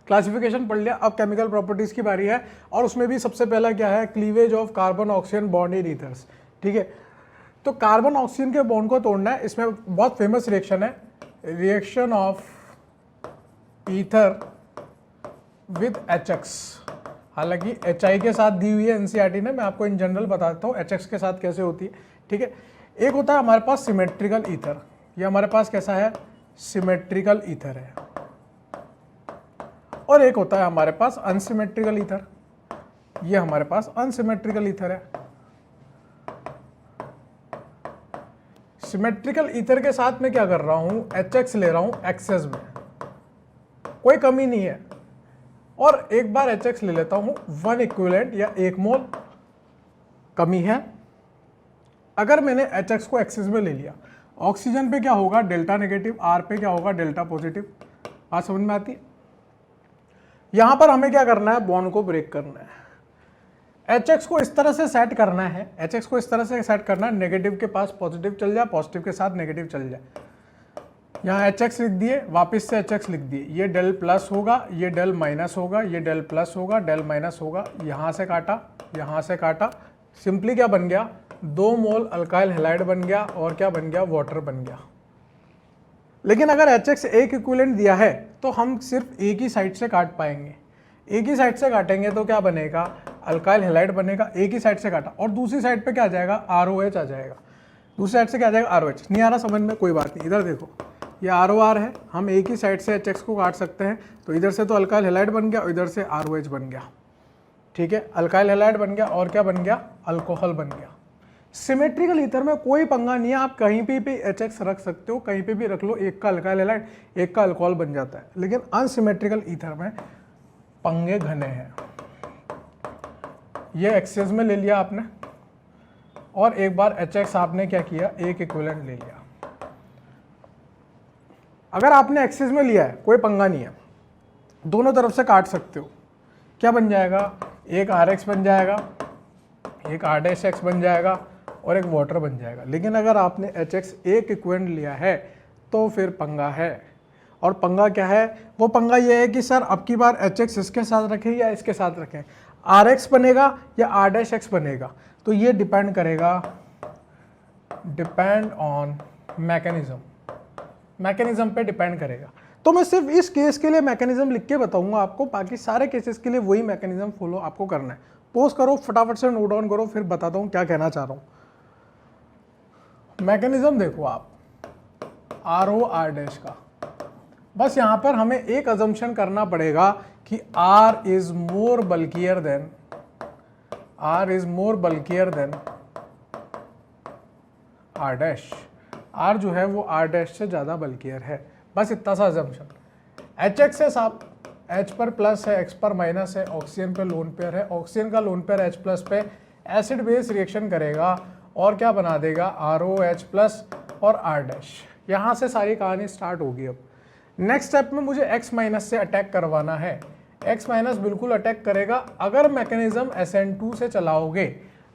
क्लासिफिकेशन पढ़ लिया। अब केमिकल प्रॉपर्टीज की बारी है, और उसमें भी सबसे पहला क्या है, cleavage of carbon oxygen bond in ethers. ठीक है, तो कार्बन ऑक्सीजन के बॉन्ड को तोड़ना है। इसमें बहुत फेमस रिएक्शन है, reaction of ether with HX। हालांकि HI के साथ दी हुई है NCERT ने, मैं आपको इन जनरल बताता हूँ HX के साथ कैसे होती है। ठीक है, एक होता है हमारे पास सिमेट्रिकल ईथर, ये हमारे पास कैसा है, सिमेट्रिकल ईथर है, और एक होता है हमारे पास अनसिमेट्रिकल ईथर, ये हमारे पास अनसिमेट्रिकल ईथर है। सिमेट्रिकल ईथर के साथ में क्या कर रहा हूं, HX ले रहा हूं एक्सेस में, कोई कमी नहीं है, और एक बार HX ले लेता हूं 1 इक्विवेलेंट या 1 मोल, कमी है। अगर मैंने HX को एक्सेस में ले लिया, ऑक्सीजन पे क्या होगा, डेल्टा नेगेटिव, R पे क्या होगा, डेल्टा पॉजिटिव। बात समझ में आती है। यहां पर हमें क्या करना है, बॉन्ड को ब्रेक करना है। HX को इस तरह से सेट करना है, HX को इस तरह से सेट करना है, नेगेटिव के पास पॉजिटिव चल जाए, पॉजिटिव के साथ नेगेटिव चल जाए। यहाँ HX लिख दिए, वापस से HX लिख दिए, ये डेल प्लस होगा, ये डेल माइनस होगा, ये डेल प्लस होगा, डेल माइनस होगा, यहाँ से काटा, यहाँ से काटा, सिंपली क्या बन गया, 2 मोल अल्काइल हैलाइड बन गया, और क्या बन गया, वाटर बन गया। लेकिन अगर HX एक इक्विवेलेंट दिया है तो हम सिर्फ एक ही साइड से काट पाएंगे। एक ही साइड से काटेंगे तो क्या बनेगा, अल्काइल हैलाइड बनेगा, एक ही साइड से काटा, और दूसरी साइड पे क्या आ जाएगा, ROH आ जाएगा। दूसरी साइड से क्या आ जाएगा, ROH। नहीं आ रहा समझ में, कोई बात नहीं, इधर देखो, ये ROR है, हम एक ही साइड से HX को काट सकते हैं, तो इधर से तो अल्काइल हैलाइड बन गया और इधर से ROH बन गया, ठीक है, अल्काइल हैलाइड बन गया और क्या बन गया, अल्कोहल बन गया। सिमेट्रिकल ईथर में कोई पंगा नहीं है, आप कहीं पे भी HX रख सकते हो, कहीं पे भी रख लो, एक का अल्काइल हैलाइड एक का अल्कोहल बन जाता है। लेकिन अनसिमेट्रिकल ईथर में पंगे घने हैं। ये एक्सेस में ले लिया आपने और एक बार HX आपने क्या किया, एक इक्विवेलेंट ले लिया। अगर आपने एक्सेस में लिया है कोई पंगा नहीं है, दोनों तरफ से काट सकते हो, क्या बन जाएगा, एक RX बन जाएगा, एक R' बन जाएगा और एक वाटर बन जाएगा। लेकिन अगर आपने HX एक इक्विवेलेंट लिया है तो फिर पंगा है। और पंगा क्या है, वो पंगा ये है कि सर अब की बार HX इसके साथ रखें या इसके साथ रखें, RX बनेगा या R' बनेगा, तो ये डिपेंड करेगा, डिपेंड ऑन मैकेनिज्म पे डिपेंड करेगा। तो मैं सिर्फ इस केस के लिए मैकेनिज्म लिख के बताऊंगा आपको, बाकी सारे केसेस के लिए वही मैकेनिज्म फॉलो आपको करना है। पोस्ट करो, फटाफट से नोट डाउन करो, फिर बताता हूं क्या कहना चाह रहा हूं। मैकेनिज्म देखो आप, ROR' का, बस यहां पर हमें एक अजम्पशन करना पड़ेगा कि R is more bulkier than R'। R जो है वो R' से ज्यादा बल्कियर है, बस इतना सा अजम्पशन। HX है साहब, H पर प्लस है, X पर माइनस है, ऑक्सीजन पे लोन पेयर है, ऑक्सीजन का लोन पेयर H प्लस पे एसिड बेस रिएक्शन करेगा और क्या बना देगा, ROH प्लस और R'। यहाँ से सारी कहानी स्टार्ट होगी। अब नेक्स्ट स्टेप में मुझे X माइनस से अटैक करवाना है। X माइनस बिल्कुल अटैक करेगा अगर मैकेनिज्म SN2 से चलाओगे,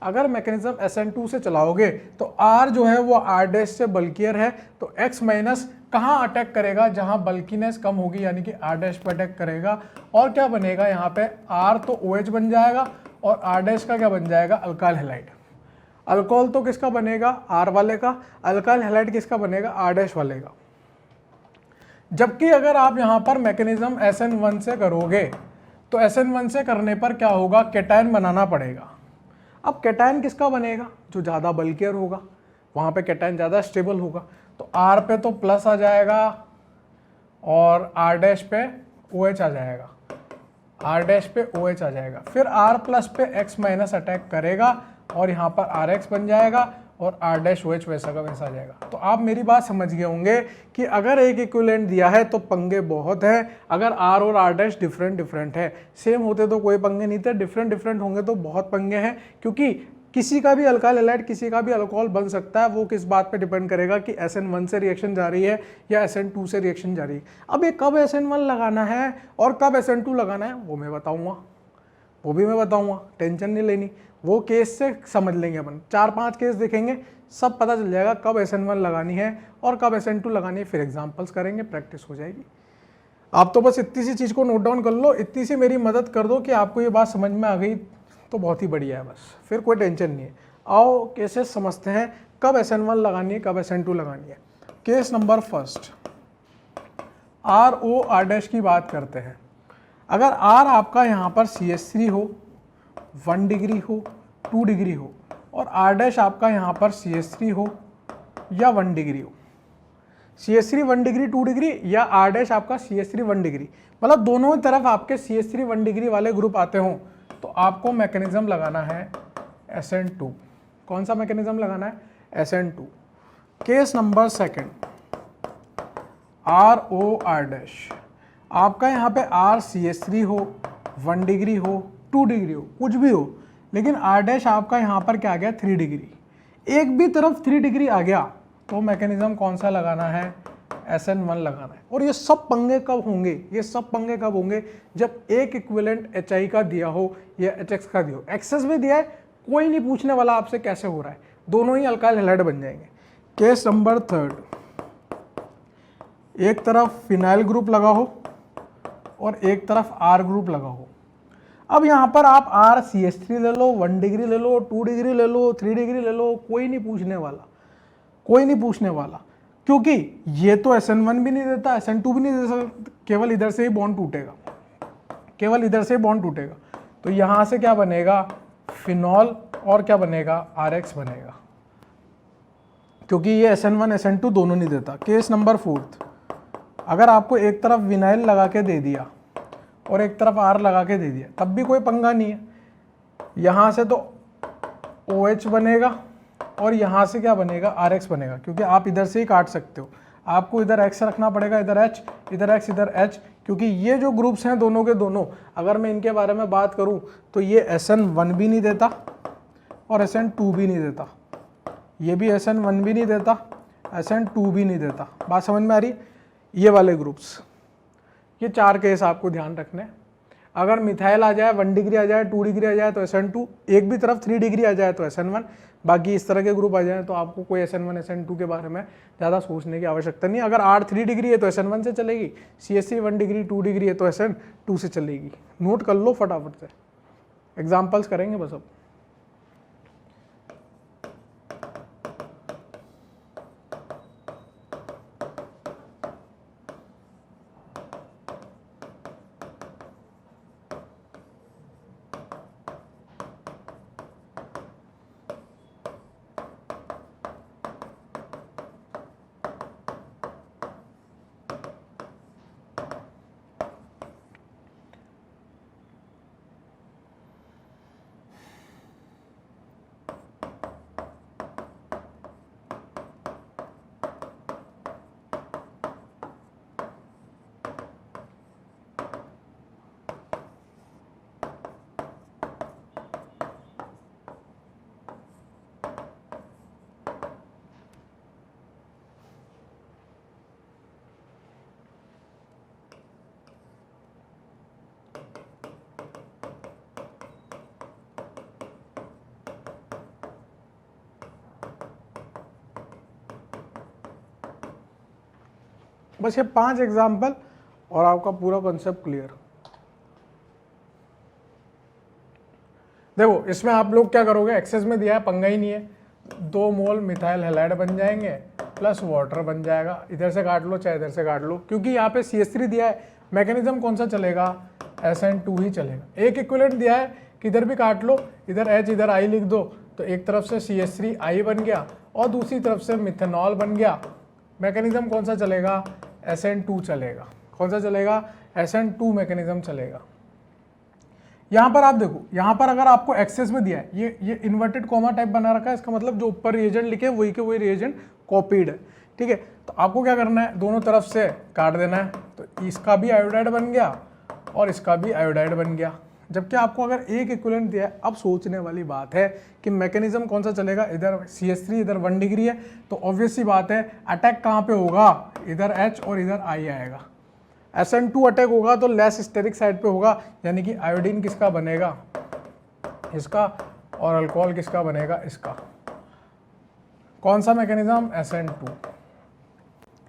अगर मैकेनिज्म SN2 से चलाओगे तो R जो है वो R' से बल्कियर है, तो X माइनस कहाँ अटैक करेगा, जहाँ बल्कीनेस कम होगी, यानी कि R' पे अटैक करेगा और क्या बनेगा यहाँ पे, R तो OH बन जाएगा और R' का क्या बन जाएगा, अल्काइल हैलाइड। अल्कोहल तो किसका बनेगा, R वाले का, अल्काइल हैलाइड किसका बनेगा, R' वाले का। जबकि अगर आप यहाँ पर मैकेनिज्म SN1 से करोगे तो SN1 से करने पर क्या होगा, केटायन बनाना पड़ेगा। अब केटायन किसका बनेगा, जो ज़्यादा बल्कियर होगा, वहाँ पे केटायन ज़्यादा स्टेबल होगा, तो R पे तो प्लस आ जाएगा और R' पे OH आ जाएगा, R' पे OH आ जाएगा। फिर R प्लस पे X माइनस अटैक करेगा और यहाँ पर RX बन जाएगा और R'OH वैसा का वैसा आ जाएगा। तो आप मेरी बात समझ गए होंगे कि अगर एक इक्विवेलेंट दिया है तो पंगे बहुत हैं। अगर R और R' डिफरेंट है, सेम होते तो कोई पंगे नहीं थे, डिफरेंट होंगे तो बहुत पंगे हैं, क्योंकि किसी का भी अल्काइल हैलाइड किसी का भी अल्कोहल बन सकता है। वो किस बात पे डिपेंड करेगा कि SN1 से रिएक्शन जा रही है या SN2 से रिएक्शन जा रही है। अब ये कब SN1 लगाना है और कब SN2 लगाना है वो मैं बताऊँगा, वो भी मैं बताऊँगा, टेंशन नहीं लेनी, वो केस से समझ लेंगे अपन। 4-5 केस देखेंगे, सब पता चल जाएगा कब SN1 लगानी है और कब SN2 लगानी है, फिर एग्जांपल्स करेंगे, प्रैक्टिस हो जाएगी। आप तो बस इतनी सी चीज़ को नोट डाउन कर लो, इतनी सी मेरी मदद कर दो कि आपको ये बात समझ में आ गई तो बहुत ही बढ़िया है, बस फिर कोई टेंशन नहीं है। आओ केसेस समझते हैं, कब SN1 लगानी है, कब SN2 लगानी है। केस नंबर फर्स्ट, ROR' की बात करते हैं। अगर R आपका यहाँ पर CH3 हो, 1 डिग्री हो, 2 डिग्री हो, और R' आपका यहाँ पर CH3 हो या 1 डिग्री हो, CH3 1 डिग्री 2 डिग्री या R' आपका CH3 1 डिग्री, मतलब दोनों तरफ आपके CH3 1 डिग्री वाले ग्रुप आते हों, तो आपको मैकेनिज्म लगाना है SN2। कौन सा मैकेनिज्म लगाना है, SN2। Case number second, ROR', आपका यहाँ पे R CH3 हो, 1 डिग्री हो, 2 डिग्री हो, कुछ भी हो, लेकिन R' आपका यहाँ पर क्या आ गया, 3 डिग्री, एक भी तरफ 3 डिग्री आ गया, तो मैकेनिज्म कौन सा लगाना है, SN1 लगाना है। और ये सब पंगे कब होंगे, ये सब पंगे कब होंगे, जब एक इक्विवेलेंट HI का दिया हो या HX का दिया हो। एक्सेस में दिया है, कोई नहीं पूछने वाला आपसे कैसे हो रहा है, दोनों ही अल्काइल हैलाइड बन जाएंगे। केस नंबर थर्ड, एक तरफ फिनाइल ग्रुप लगा हो और एक तरफ R ग्रुप लगा हो। अब यहाँ पर आप R CH3 ले लो, 1 डिग्री ले लो, 2 डिग्री ले लो, 3 डिग्री ले लो, कोई नहीं पूछने वाला, कोई नहीं पूछने वाला, क्योंकि ये तो SN1 भी नहीं देता, SN2 भी नहीं दे सकता, केवल इधर से ही बॉन्ड टूटेगा, केवल इधर से बॉन्ड टूटेगा। तो यहाँ से क्या बनेगा, फिनॉल और क्या बनेगा, RX बनेगा, क्योंकि ये SN1 SN2 दोनों नहीं देता। केस नंबर फोर्थ, अगर आपको एक तरफ विनाइल लगा के दे दिया और एक तरफ R लगा के दे दिया तब भी कोई पंगा नहीं है। यहाँ से तो OH बनेगा और यहाँ से क्या बनेगा, RH बनेगा, क्योंकि आप इधर से ही काट सकते हो। आपको इधर X रखना पड़ेगा, इधर H, इधर X, इधर H, क्योंकि ये जो ग्रुप्स हैं दोनों के दोनों, अगर मैं इनके बारे में बात करूं तो ये SN1 भी नहीं देता और SN2 भी नहीं देता, ये भी SN1 भी नहीं देता, SN2 भी नहीं देता। बात समझ में आ रही? ये वाले ग्रुप्स, ये 4 केस आपको ध्यान रखने। अगर मिथाइल आ जाए 1 डिग्री आ जाए, 2 डिग्री आ जाए तो SN2, एक भी तरफ 3 डिग्री आ जाए तो SN1, बाकी इस तरह के ग्रुप आ जाए तो आपको कोई SN1 SN2 के बारे में ज़्यादा सोचने की आवश्यकता नहीं। अगर R 3 डिग्री है तो SN1 से चलेगी, CH3 1 डिग्री 2 डिग्री है तो SN2 से चलेगी। नोट कर लो फटाफट से, एग्जाम्पल्स करेंगे बस अब। बस ये 5 एग्जाम्पल और आपका पूरा कॉन्सेप्ट क्लियर। देखो इसमें आप लोग क्या करोगे, एक्सेस में दिया है, पंगा ही नहीं है, 2 मोल मिथाइल हैलाइड बन जाएंगे प्लस वाटर बन जाएगा। इधर से काट लो चाहे इधर से काट लो, क्योंकि यहाँ पे CH3 दिया है, मैकेनिज्म कौन सा चलेगा, SN2 ही चलेगा। एक इक्विवेलेंट दिया है कि इधर भी काट लो, इधर H इधर I लिख दो, तो एक तरफ से CH3I बन गया और दूसरी तरफ से मिथेनॉल बन गया। मैकेनिज्म कौन सा चलेगा, SN2 चलेगा। कौन सा चलेगा, SN2 मैकेनिज्म चलेगा। यहाँ पर आप देखो, यहाँ पर अगर आपको एक्सेस में दिया है, ये इन्वर्टेड कॉमा टाइप बना रखा है, इसका मतलब जो ऊपर रिएजेंट लिखे वही के वही रिएजेंट कॉपीड है, ठीक है। तो आपको क्या करना है, दोनों तरफ से काट देना है, तो इसका भी आयोडाइड बन गया और इसका भी आयोडाइड बन गया। जबकि आपको अगर एक इक्विवेलेंट दिया है, अब सोचने वाली बात है कि मैकेनिज्म कौन सा चलेगा। इधर CH3 इधर 1 डिग्री है, तो ऑब्वियस सी बात है अटैक कहाँ पे होगा, इधर H और इधर I आएगा। SN2 अटैक होगा तो लेस स्टेरिक साइड पे होगा, यानी कि आयोडीन किसका बनेगा, इसका, और अल्कोहल किसका बनेगा, इसका। कौन सा मैकेनिज्म, SN2।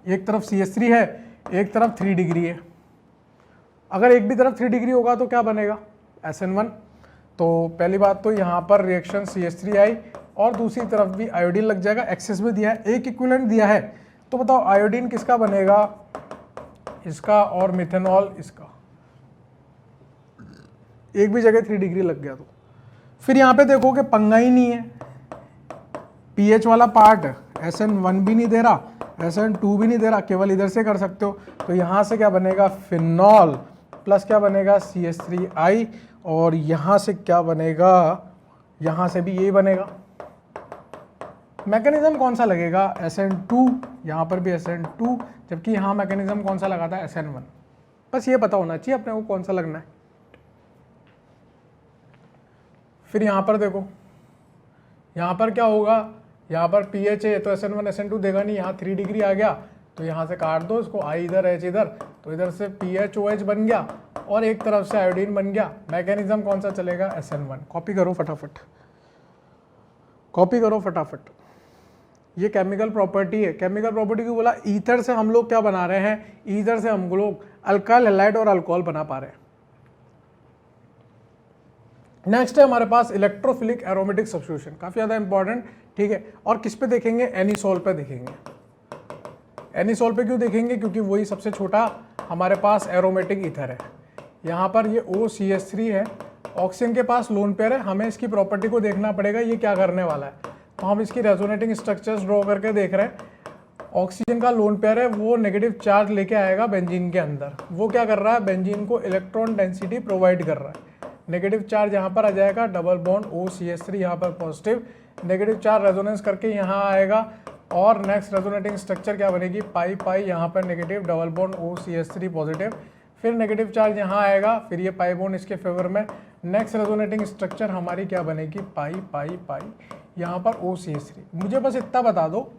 एक तरफ CH3 है, एक तरफ 3 डिग्री है। अगर एक भी तरफ 3 डिग्री होगा तो क्या बनेगा, SN1। तो पहली बात तो यहाँ पर रिएक्शन CH3I और दूसरी तरफ भी आयोडीन लग जाएगा। एक्सेस में दिया है, एक इक्विवेलेंट दिया है, तो बताओ आयोडीन किसका बनेगा, इसका, और मिथेनॉल इसका। एक भी जगह 3 डिग्री लग गया तो फिर यहाँ पे देखो कि पंगा ही नहीं है, pH वाला पार्ट SN1 भी नहीं दे रहा, SN2 भी नहीं दे रहा, केवल इधर से कर सकते हो। तो यहाँ से क्या बनेगा, फिनॉल प्लस क्या बनेगा, CH3I, और यहाँ से क्या बनेगा, यहाँ से भी यही बनेगा। मैकेनिज्म कौन सा लगेगा, SN2, यहाँ पर भी SN2, जबकि यहाँ मैकेनिज्म कौन सा लगा था, SN1। बस ये पता होना चाहिए अपने को कौन सा लगना है। फिर यहाँ पर देखो, यहाँ पर क्या होगा, यहाँ पर pH है तो SN1 SN2 देगा नहीं, यहाँ 3 डिग्री आ गया तो यहाँ से काट दो इसको, I इधर H इधर, तो इधर से PHOH बन गया और एक तरफ से आयोडीन बन गया। मैकेनिज्म कौन सा चलेगा, SN1। कॉपी करो फटाफट, कॉपी करो फटाफट। ये केमिकल प्रॉपर्टी है। केमिकल प्रॉपर्टी क्यों बोला, ईथर से हम लोग क्या बना रहे हैं, ईथर से हम लोग अल्काइल हैलाइड और अल्कोहल बना पा रहे हैं। नेक्स्ट है हमारे पास इलेक्ट्रोफिलिक एरोमेटिक सब्स्टिट्यूशन, काफी ज्यादा इंपॉर्टेंट, ठीक है। और किस पे देखेंगे, एनिसोल पे देखेंगे। एनिसोल पे क्यों देखेंगे, क्योंकि वही सबसे छोटा हमारे पास एरोमेटिक ईथर है। यहाँ पर ये OCH3 है, ऑक्सीजन के पास लोन पेयर है, हमें इसकी प्रॉपर्टी को देखना पड़ेगा, ये क्या करने वाला है। तो हम इसकी रेजोनेटिंग स्ट्रक्चर्स ड्रॉ करके देख रहे हैं, ऑक्सीजन का लोन पेयर है वो नेगेटिव चार्ज लेके आएगा बेंजीन के अंदर। वो क्या कर रहा है, बेंजीन को इलेक्ट्रॉन डेंसिटी प्रोवाइड कर रहा है। नेगेटिव चार्ज यहाँ पर आ जाएगा, डबल बॉन्ड OCH3 यहाँ पर पॉजिटिव, नेगेटिव चार्ज रेजोनेंस करके यहाँ आएगा और नेक्स्ट रेजोनेटिंग स्ट्रक्चर क्या बनेगी, पाई पाई, यहाँ पर negative, double bond OCH3 positive, फिर नेगेटिव चार्ज यहाँ आएगा, फिर ये पाई बॉन्ड इसके फेवर में, नेक्स्ट रेजोनेटिंग स्ट्रक्चर हमारी क्या बनेगी, पाई पाई पाई, यहाँ पर OCH3। मुझे बस इतना बता दो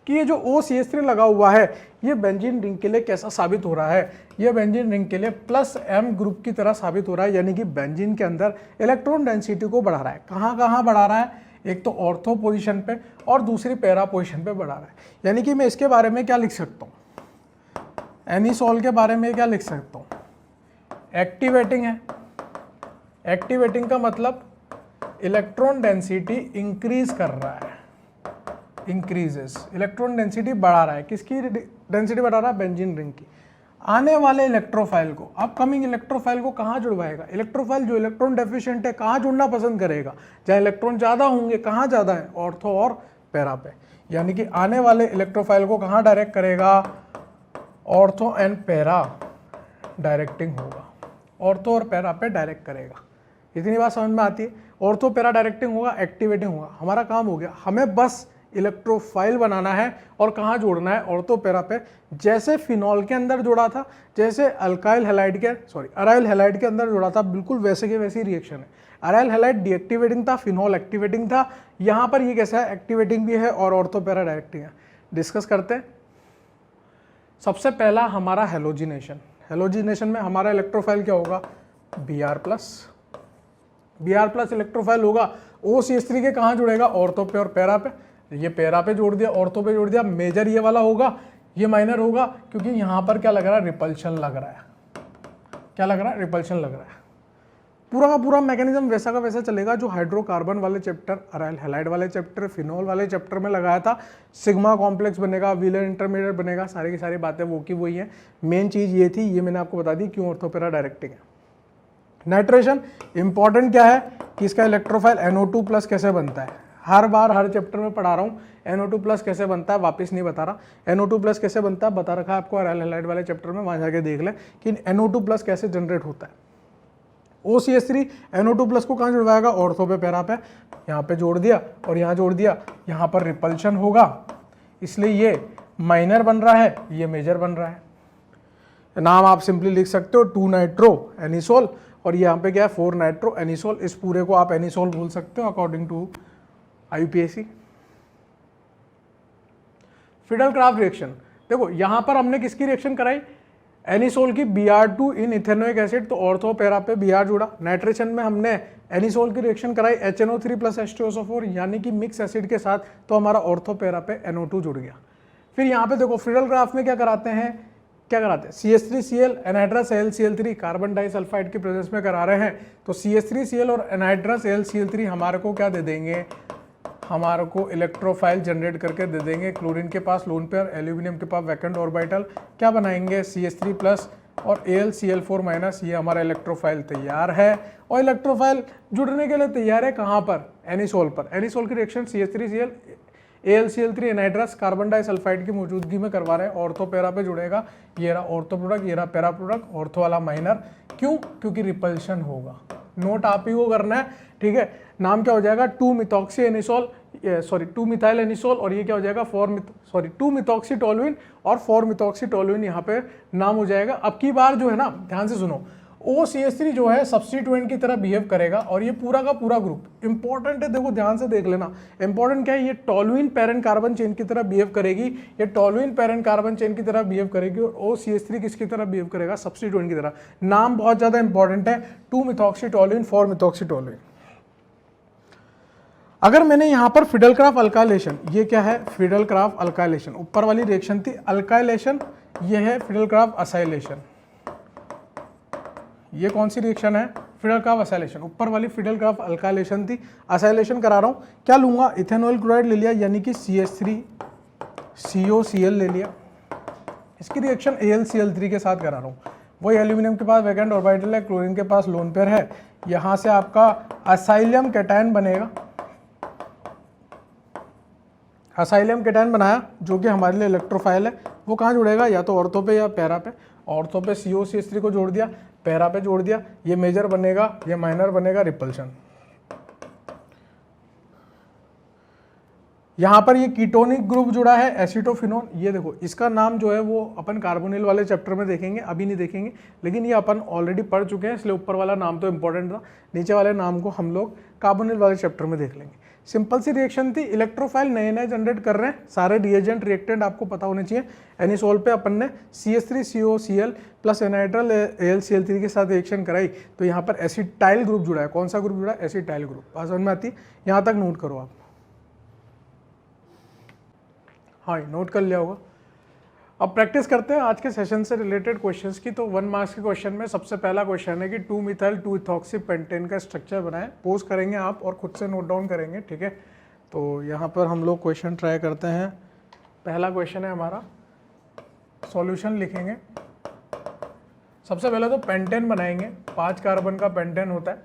कि ये जो OCH3 लगा हुआ है ये बेंजीन रिंग के लिए कैसा साबित हो रहा है, ये बेंजीन रिंग के लिए +M ग्रुप की तरह साबित हो रहा है, यानी कि बेंजीन के अंदर इलेक्ट्रॉन डेंसिटी को बढ़ा रहा है। कहाँ कहाँ बढ़ा रहा है, एक तो ऑर्थो पोजीशन पे और दूसरी पैरा पोजीशन पे बढ़ा रहा है। यानी कि मैं इसके बारे में क्या लिख सकता हूँ, एनिसोल के बारे में क्या लिख सकता हूँ, एक्टिवेटिंग है। एक्टिवेटिंग का मतलब इलेक्ट्रॉन डेंसिटी इंक्रीज कर रहा है, इंक्रीजेस, इलेक्ट्रॉन डेंसिटी बढ़ा रहा है। किसकी डेंसिटी बढ़ा रहा है, बेंजीन रिंग की। आने वाले इलेक्ट्रोफाइल को, अपकमिंग इलेक्ट्रोफाइल को कहाँ जुड़वाएगा, इलेक्ट्रोफाइल जो इलेक्ट्रॉन डेफिशिएंट है कहाँ जुड़ना पसंद करेगा, जहाँ इलेक्ट्रॉन ज़्यादा होंगे, कहाँ ज़्यादा है, ऑर्थो और पैरा पे। यानी कि आने वाले इलेक्ट्रोफाइल को कहाँ डायरेक्ट करेगा, ऑर्थो एंड पैरा डायरेक्टिंग होगा, ऑर्थो और पैरा पे डायरेक्ट करेगा। इतनी बात समझ में आती है। ऑर्थो पैरा डायरेक्टिंग होगा, एक्टिवेटिंग होगा, हमारा काम हो गया। हमें बस इलेक्ट्रोफाइल बनाना है और कहाँ जोड़ना है, ऑर्थो पैरा पे। जैसे फिनॉल के अंदर जोड़ा था, जैसे अराइल हैलाइड के अंदर जोड़ा था, बिल्कुल वैसे के वैसी रिएक्शन है। अराइल हैलाइड डीएक्टिवेटिंग था, फिनॉल एक्टिवेटिंग था। यहाँ पर ये कैसा है, एक्टिवेटिंग भी है और ऑर्थो पैरा डायरेक्टिंग है। डिस्कस करते हैं। सबसे पहला हमारा हेलोजिनेशन। हेलोजिनेशन में हमारा इलेक्ट्रोफाइल क्या होगा, Br+ इलेक्ट्रोफाइल होगा। OCH3 के कहाँ जुड़ेगा, ऑर्थो पे और पैरा पे। ये पैरा पे जोड़ दिया, ऑर्थो पे जोड़ दिया। मेजर ये वाला होगा, ये माइनर होगा, क्योंकि यहाँ पर क्या लग रहा है, रिपल्शन लग रहा है। क्या लग रहा है, रिपल्शन लग रहा है। पूरा का पूरा मैकेनिज्म वैसा का वैसा चलेगा जो हाइड्रोकार्बन वाले चैप्टर, अराइल हैलाइड वाले चैप्टर, फिनॉल वाले चैप्टर में लगाया था। सिग्मा कॉम्प्लेक्स बनेगा, व्हीलर इंटरमीडिएट बनेगा, सारी की सारी बातें वो की वही है। मेन चीज़ ये थी, ये मैंने आपको बता दी क्यों ऑर्थो पैरा डायरेक्टिंग है। नाइट्रेशन इंपॉर्टेंट क्या है कि इसका इलेक्ट्रोफाइल NO2+ कैसे बनता है। हर बार हर चैप्टर में पढ़ा रहा हूँ, NO2+ कैसे बनता है, वापस नहीं बता रहा। NO2+ कैसे बनता है बता रखा है आपको अराइल हैलाइड वाले चैप्टर में, वहाँ जाके देख ले कि NO2+ कैसे जनरेट होता है। OCH3 NO2+ को कहाँ जुड़वाएगा, ऑर्थो पे पैरा पे। यहाँ पे जोड़ दिया और यहाँ जोड़ दिया, यहाँ पर रिपल्शन होगा, इसलिए ये माइनर बन रहा है, ये मेजर बन रहा है। नाम आप सिंपली लिख सकते हो 2 नाइट्रो एनिसोल, और यहाँ पे क्या है 4 नाइट्रो एनिसोल। इस पूरे को आप एनिसोल बोल सकते हो according to IUPAC। Friedel Crafts reaction, देखो यहाँ पर हमने किसकी रिएक्शन कराई, एनिसोल की Br2 इन इथेनोइक एसिड, तो ऑर्थो पैरा पे Br जुड़ा। नाइट्रेशन में हमने एनिसोल की रिएक्शन कराई HNO3+ H2SO4 यानी कि मिक्स एसिड के साथ, तो हमारा ऑर्थो पैरा पे NO2 जुड़ गया। फिर यहाँ पे देखो फिडल-क्राफ्ट में क्या कराते हैं, CH3Cl anhydrous AlCl3 carbon disulphide के प्रेजेंस में करा रहे हैं, तो CH3Cl और एनहाइड्रस AlCl3 हमारे को क्या दे देंगे, हमारे को इलेक्ट्रोफाइल जनरेट करके दे देंगे। क्लोरीन के पास लोन पेयर, एल्यूमिनियम के पास वैकेंट ऑर्बिटल, क्या बनाएंगे CH3+ और AlCl4-, ये हमारा इलेक्ट्रोफाइल तैयार है। और इलेक्ट्रोफाइल जुड़ने के लिए तैयार है कहाँ पर, एनिसोल पर। एनिसोल की reaction CH3Cl AlCl3 anhydrous carbon disulphide की मौजूदगी में करवा रहे हैं, ऑर्थो पैरा पे जुड़ेगा। ये रहा ऑर्थो प्रोडक्ट, ये रहा पैरा प्रोडक्ट, ऑर्थो वाला माइनर। क्यों, क्योंकि रिपल्शन होगा। नोट आप ही को करना है, ठीक है। नाम क्या हो जाएगा 2-मिथॉक्सी एनिसोल, 2-मिथाइल एनिसोल, और ये क्या हो जाएगा 2-मिथॉक्सीटोलुइन और 4-मिथॉक्सीटोलुइन यहाँ पे नाम हो जाएगा। अब की बार जो है ना, ध्यान से सुनो, OCH3 जो है सब्स्टिट्यूएंट की तरह बिहेव करेगा, और ये पूरा का पूरा ग्रुप इंपॉर्टेंट है, देखो ध्यान से देख लेना। इंपॉर्टेंट क्या है, ये टोलुइन पेरेंट कार्बन चेन की तरह बिहेव करेगी, ये टोलुइन पेरेंट कार्बन चेन की तरह बिहेव करेगी, और OCH3 किसकी तरह बिहेव करेगा, सब्स्टिट्यूएंट की तरह। नाम बहुत ज्यादा इंपॉर्टेंट है, 2-मिथॉक्सीटोलुइन 4-मिथॉक्सीटोलुइन। अगर मैंने यहाँ पर फिडल-क्राफ्ट अल्काइलेशन, ये क्या है फिडल-क्राफ्ट अल्काइलेशन, ऊपर वाली रिएक्शन थी अल्काइलेशन, ये है फिडल-क्राफ्ट असाइलेशन। ये कौन सी रिएक्शन है, फिडल-क्राफ्ट असाइलेशन। ऊपर वाली फिडल-क्राफ्ट अल्काइलेशन थी, असाइलेशन करा रहा हूँ। क्या लूंगा, इथेनॉल क्लोराइड ले लिया, यानी कि CH3COCl ले लिया। इसकी रिएक्शन AlCl3 के साथ करा रहा हूँ। वही एल्यूमिनियम के पास वैकेंट ऑर्बिटल है, क्लोरीन के पास लोन पेयर है, यहाँ से आपका असाइलियम कैटायन बनेगा। असाइलम केटायन बनाया जो कि हमारे लिए इलेक्ट्रोफाइल है, वो कहाँ जुड़ेगा, या तो ऑर्थो पे या पैरा पे। ऑर्थो पे COCH3 को जोड़ दिया, पैरा पे जोड़ दिया, ये मेजर बनेगा, ये माइनर बनेगा, रिपल्शन। यहाँ पर ये कीटोनिक ग्रुप जुड़ा है एसिटोफिनोन, ये देखो इसका नाम जो है वो अपन कार्बोनिल वाले चैप्टर में देखेंगे, अभी नहीं देखेंगे, लेकिन ये अपन ऑलरेडी पढ़ चुके हैं, इसलिए ऊपर वाला नाम तो इंपॉर्टेंट था, नीचे वाले नाम को हम लोग कार्बोनिल वाले चैप्टर में देख लेंगे। सिंपल सी रिएक्शन थी, इलेक्ट्रोफाइल नए नए जनरेट कर रहे हैं, सारे रिएजेंट रिएक्टेंट आपको पता होने चाहिए। एनिसोल पे अपन ने CH3COCl प्लस एनाइट्रल AlCl3 के साथ रिएक्शन कराई, तो यहाँ पर एसिटाइल ग्रुप जुड़ा है। कौन सा ग्रुप जुड़ा है, एसिटाइल ग्रुप। बात समझ में आती है, यहाँ तक नोट करो आप। हाँ नोट कर लिया होगा। अब प्रैक्टिस करते हैं आज के सेशन से रिलेटेड क्वेश्चंस की। तो 1 मार्क्स के क्वेश्चन में सबसे पहला क्वेश्चन है कि 2-मिथाइल 2-इथॉक्सी पेंटेन का स्ट्रक्चर बनाएं। पोज करेंगे आप और खुद से नोट डाउन करेंगे, ठीक है। तो यहाँ पर हम लोग क्वेश्चन ट्राई करते हैं। पहला क्वेश्चन है हमारा, सॉल्यूशन लिखेंगे। सबसे पहले तो पेंटेन बनाएंगे, 5 कार्बन का पेंटेन होता है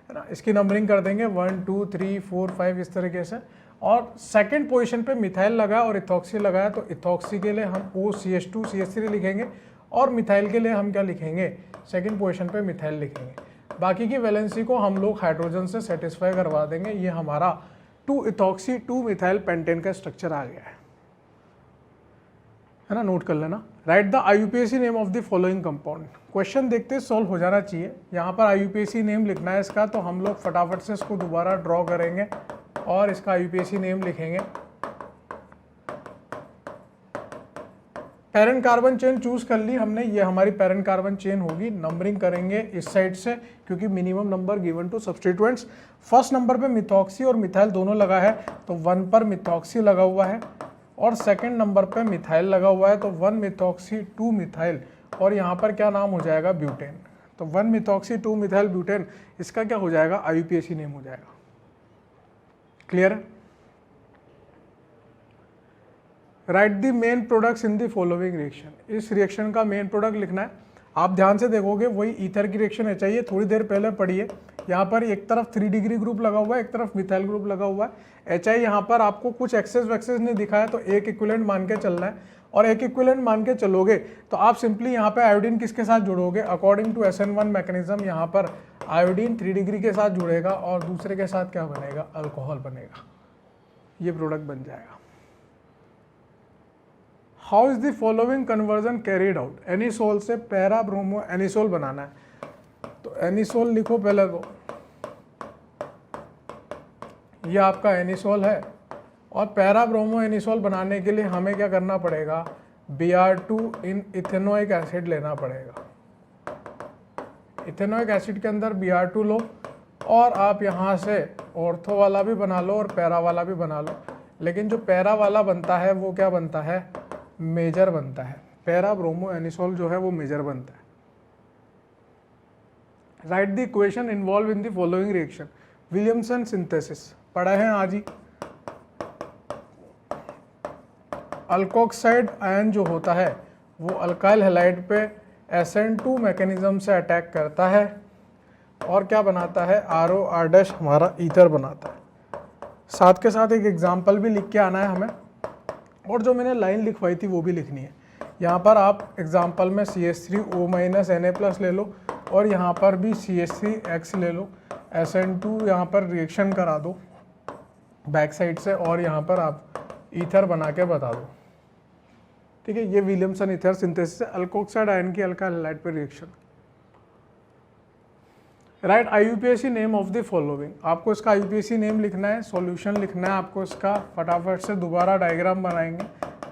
ना। इसकी नंबरिंग कर देंगे 1 2 3 4 5 इस तरीके से। और सेकंड पोजीशन पे मिथाइल लगा और इथॉक्सी लगाया, तो इथॉक्सी के लिए हम OCH2CH3 लिखेंगे और मिथाइल के लिए हम क्या लिखेंगे, सेकंड पोजीशन पे मिथाइल लिखेंगे। बाकी की वैलेंसी को हम लोग हाइड्रोजन से सेटिस्फाई करवा देंगे। ये हमारा 2-इथॉक्सी 2-मिथाइल पेंटेन का स्ट्रक्चर आ गया है ना। नोट कर लेना। Right the IUPAC name of the following compound. Question देखते सॉल्व हो जाना चाहिए। यहाँ पर IUPAC नेम लिखना है इसका, तो हम लोग फटाफट से इसको दोबारा ड्रॉ करेंगे और इसका IUPAC नेम लिखेंगे। पेरेंट कार्बन चेन चूज कर ली हमने, ये हमारी पेरेंट कार्बन चेन होगी। नंबरिंग करेंगे इस साइड से क्योंकि minimum number given to substituents. First number पे मिथॉक्सी और मिथाइल दोनों लगा है, तो 1 पर मिथॉक्सी लगा हुआ है, और सेकंड नंबर पे मिथाइल लगा हुआ है, तो 1 मिथॉक्सी 2 मिथाइल, और यहाँ पर क्या नाम हो जाएगा, ब्यूटेन। तो 1 मिथॉक्सी 2 मिथाइल ब्यूटेन, इसका क्या हो जाएगा, IUPAC नेम हो जाएगा। क्लियर है। Right the main products in the following reaction. इस रिएक्शन का मेन प्रोडक्ट लिखना है। आप ध्यान से देखोगे वही ईथर की रिएक्शन है, चाहिए थोड़ी देर पहले पढ़िए। यहाँ पर एक तरफ 3 डिग्री ग्रुप लगा हुआ है, एक तरफ मिथाइल ग्रुप लगा हुआ है। HI यहाँ पर आपको कुछ एक्सेस वैक्सेस नहीं दिखाया, तो एक इक्विवेलेंट मान के चलना है, और एक इक्विवेलेंट मान के चलोगे तो आप सिंपली यहाँ पे आयोडीन किसके साथ जुड़ोगे, अकॉर्डिंग टू SN1 मैकेनिज्म यहाँ पर आयोडीन 3 डिग्री के साथ जुड़ेगा और दूसरे के साथ क्या बनेगा, अल्कोहल बनेगा। ये प्रोडक्ट बन जाएगा। How is the following conversion carried out. Anisole से पैरा ब्रोमो एनिसोल बनाना है, तो एनिसोल लिखो पहले। तो ये आपका एनिसोल है, और पैरा ब्रोमो एनिसोल बनाने के लिए हमें क्या करना पड़ेगा, Br2 इन इथेनोइक एसिड लेना पड़ेगा। इथेनोइक एसिड के अंदर Br2 लो, और आप यहाँ से ऑर्थो वाला भी बना लो और पैरा वाला भी बना लो, लेकिन जो पैरा वाला बनता है वो क्या बनता है, मेजर बनता है। पैरा ब्रोमो एनिसोल जो है वो मेजर बनता है। Right the equation involve in the following reaction. Williamson synthesis पढ़ा है आज ही। अल्कोक्साइड आयन जो होता है वो अल्काइल हैलाइड पे SN2 मैकेनिज्म से अटैक करता है और क्या बनाता है, ROR- हमारा ईथर बनाता है। साथ के साथ एक एग्जाम्पल भी लिख के आना है हमें, और जो मैंने लाइन लिखवाई थी वो भी लिखनी है। यहाँ पर आप एग्जाम्पल में CH3O- Na+ ले लो, और यहाँ पर भी CH3X ले लो, SN2 यहाँ पर रिएक्शन करा दो बैक साइड से, और यहाँ पर आप ईथर बना के बता दो। ठीक है, ये विलियमसन ईथर सिंथेसिस है, अल्कोक्साइड आयन की अल्काइल हैलाइड पे reaction. Right IUPAC name of the following. आपको इसका IUPAC नेम लिखना है, सॉल्यूशन लिखना है आपको इसका। फटाफट से दोबारा डायग्राम बनाएंगे,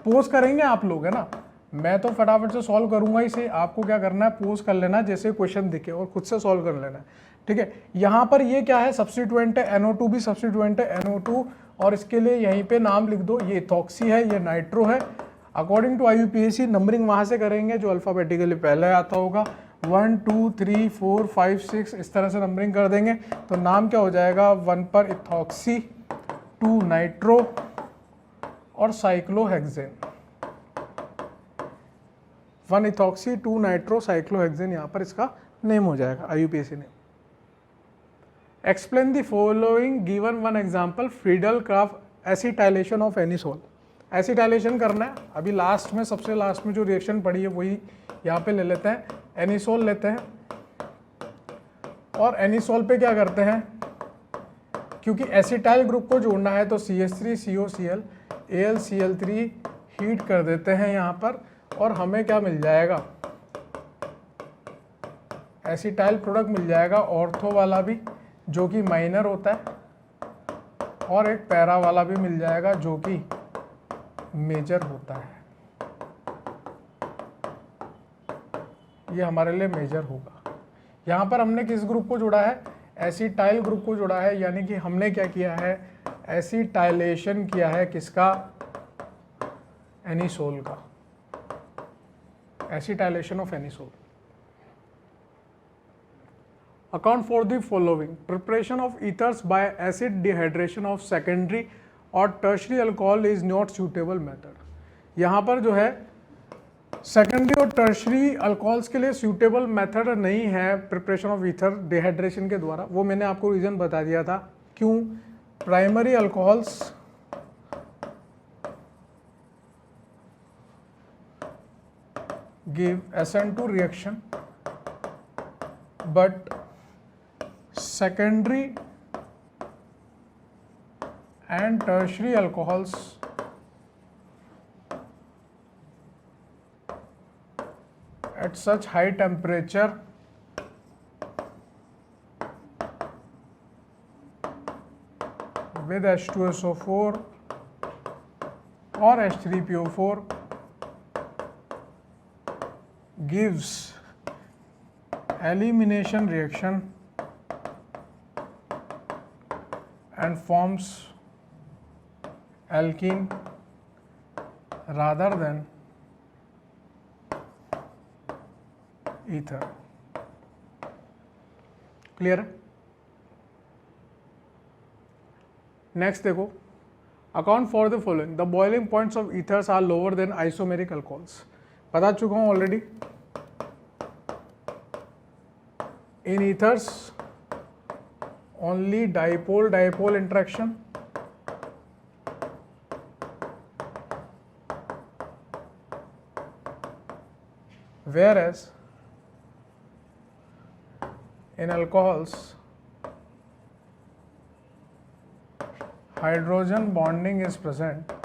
पोज करेंगे आप लोग, है ना। मैं तो फटाफट से सॉल्व करूंगा ही सही, आपको क्या करना है, पोज कर लेना जैसे क्वेश्चन दिखे और खुद से सॉल्व कर लेना है। ठीक है, यहाँ पर ये क्या है, सब्स्टिट्यूएंट है, NO2 भी सब्स्टिट्यूएंट है, NO2, और इसके लिए यहीं पे नाम लिख दो, ये इथॉक्सी है, ये नाइट्रो है। अकॉर्डिंग टू IUPAC नंबरिंग वहाँ से करेंगे जो अल्फ़ाबेटिकली पहले आता होगा, 1 2 3 4 5 6 इस तरह से नंबरिंग कर देंगे। तो नाम क्या हो जाएगा, 1 पर इथॉक्सी, 2 नाइट्रो और साइक्लोहेक्सेन। 1 इथॉक्सी 2 नाइट्रो साइक्लोहेक्सेन यहाँ पर इसका नेम हो जाएगा, IUPAC name. Explain the following given one example, Friedel craft acetylation of anisole. Acetylation करना है। अभी लास्ट में, सबसे लास्ट में जो रिएक्शन पड़ी है वही यहाँ पे ले लेते हैं, एनिसोल लेते हैं। और एनिसोल पे क्या करते हैं, क्योंकि एसिटाइल ग्रुप को जोड़ना है तो CH3COCl AlCl3 हीट कर देते हैं यहाँ पर, और हमें क्या मिल जाएगा, एसिटाइल प्रोडक्ट मिल जाएगा, ऑर्थो वाला भी जो कि माइनर होता है, और एक पैरा वाला भी मिल जाएगा जो कि मेजर होता है। ये हमारे लिए मेजर होगा। यहाँ पर हमने किस ग्रुप को जोड़ा है, एसिटाइल ग्रुप को जोड़ा है, यानी कि हमने क्या किया है, एसिटाइलेशन किया है किसका, एनिसोल का, acetylation of anisole. Account for the following, preparation of ethers by acid dehydration of secondary और tertiary alcohol is not suitable method. यहाँ पर जो है सेकेंडरी और टर्शरी अल्कोहल्स के लिए सूटेबल मेथड नहीं है प्रिपरेशन ऑफ ईथर डिहाइड्रेशन के द्वारा। वो मैंने आपको रीजन बता दिया था क्यों। Primary alcohols give SN2 reaction, but secondary and tertiary alcohols at such high temperature with H2SO4 or H3PO4 gives elimination reaction and forms alkene rather than ether। Clear है। नेक्स्ट देखो, account for the following, the boiling points of ethers are lower than isomeric alcohols. बता चुका हूं already. In ethers only dipole-dipole interaction, whereas in alcohols hydrogen bonding is present,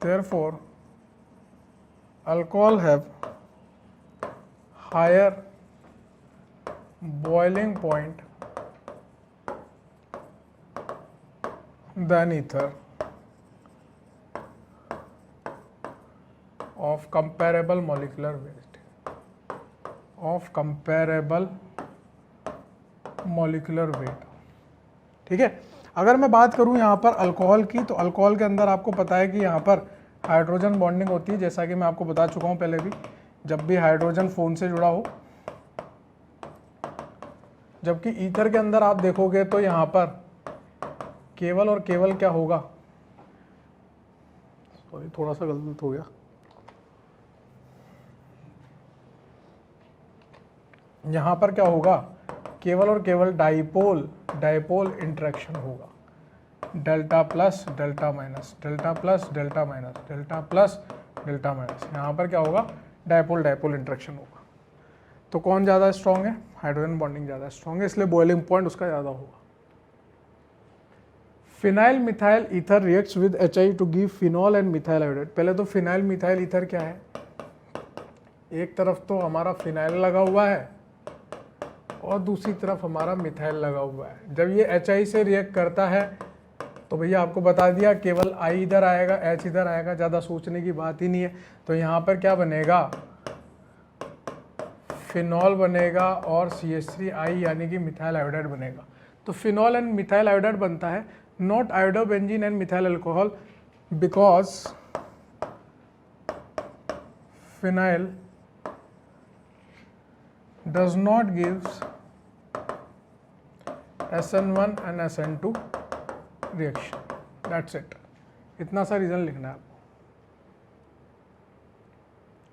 therefore alcohol have higher boiling point than ether of comparable molecular weight, ठीक है। अगर मैं बात करूं यहाँ पर अल्कोहल की, तो अल्कोहल के अंदर आपको पता है कि यहाँ पर हाइड्रोजन बॉन्डिंग होती है, जैसा कि मैं आपको बता चुका हूँ पहले भी। जब भी हाइड्रोजन फोन से जुड़ा हो, जबकि ईथर के अंदर आप देखोगे तो यहां पर केवल और केवल क्या होगा, सॉरी थोड़ा सा गलत हो गया, यहां पर क्या होगा, केवल और केवल डाइपोल इंटरेक्शन होगा, delta plus delta minus, delta plus delta minus, delta plus delta minus. यहां पर क्या होगा, डाइपोल इंटरेक्शन होगा। तो कौन ज़्यादा स्ट्रॉन्ग है, हाइड्रोजन बॉन्डिंग ज़्यादा स्ट्रॉन्ग है, इसलिए बॉइलिंग पॉइंट उसका ज़्यादा होगा। Phenyl methyl ether reacts with HI to give phenol and methyl iodide. पहले तो फिनाइल मिथाइल ईथर क्या है, एक तरफ तो हमारा फिनाइल लगा हुआ है और दूसरी तरफ हमारा मिथाइल लगा हुआ है। जब ये HI से रिएक्ट करता है तो भैया आपको बता दिया, केवल I इधर आएगा, H इधर आएगा, ज़्यादा सोचने की बात ही नहीं है। तो यहाँ पर क्या बनेगा, फिनॉल बनेगा और CH3I यानी कि मिथाइल आयोडाइड बनेगा। तो फिनॉल एंड मिथाइल आयोडाइड बनता है, not iodobenzene and methyl alcohol, because phenyl does not gives SN1 and SN2 reaction. That's it, इतना सा रीजन लिखना है आपको।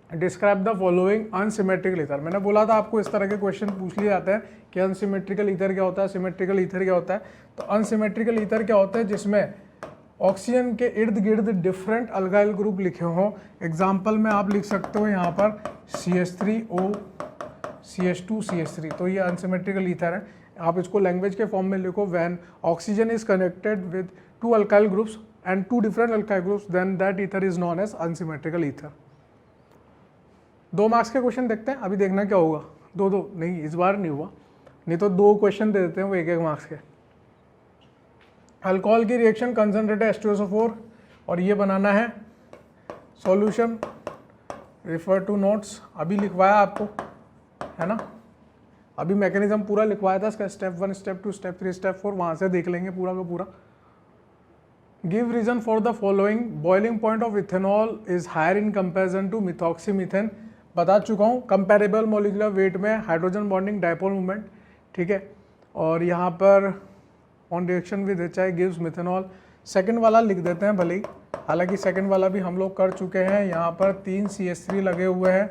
Describe the following unsymmetrical ether. मैंने बोला था आपको इस तरह के क्वेश्चन पूछ लिए जाते हैं कि अनसिमेट्रिकल ईथर क्या होता है, सिमेट्रिकल ईथर क्या होता है। तो अनसिमेट्रिकल ईथर क्या होता है, जिसमें ऑक्सीजन के इर्द गिर्द डिफरेंट अल्काइल ग्रुप लिखे हों। एग्जाम्पल में आप लिख सकते हो यहाँ पर CH3O CH2 CH3, तो ये अनसिमेट्रिकल ईथर है। आप इसको लैंग्वेज के फॉर्म में लिखो, when oxygen is connected with 2 alkyl groups and 2 different alkyl groups, then that ether is known as unsymmetrical ether. 2 marks के क्वेश्चन देखते हैं, अभी देखना क्या होगा, 2 नहीं, इस बार नहीं हुआ, नहीं तो 2 क्वेश्चन दे देते हैं वो 1-1 मार्क्स के। अल्कोहल की रिएक्शन कंसंट्रेटेड H2SO4 और ये बनाना है सॉल्यूशन, रिफर टू नोट्स। अभी लिखवाया आपको, है ना, अभी मैकेनिज्म पूरा लिखवाया था इसका, स्टेप 1 स्टेप 2 स्टेप 3 स्टेप 4, वहाँ से देख लेंगे पूरा का पूरा। Give reason for the following, boiling point of ethanol is higher in comparison to methoxymethane, बता चुका हूँ। कंपेरेबल मोलिकुलर वेट में हाइड्रोजन बॉन्डिंग डायपोल मूवमेंट, ठीक है। और यहाँ पर on reaction with HI gives methanol. Second वाला लिख देते हैं भले ही, हालांकि सेकंड वाला भी हम लोग कर चुके हैं। यहाँ पर 3 CH3 लगे हुए हैं,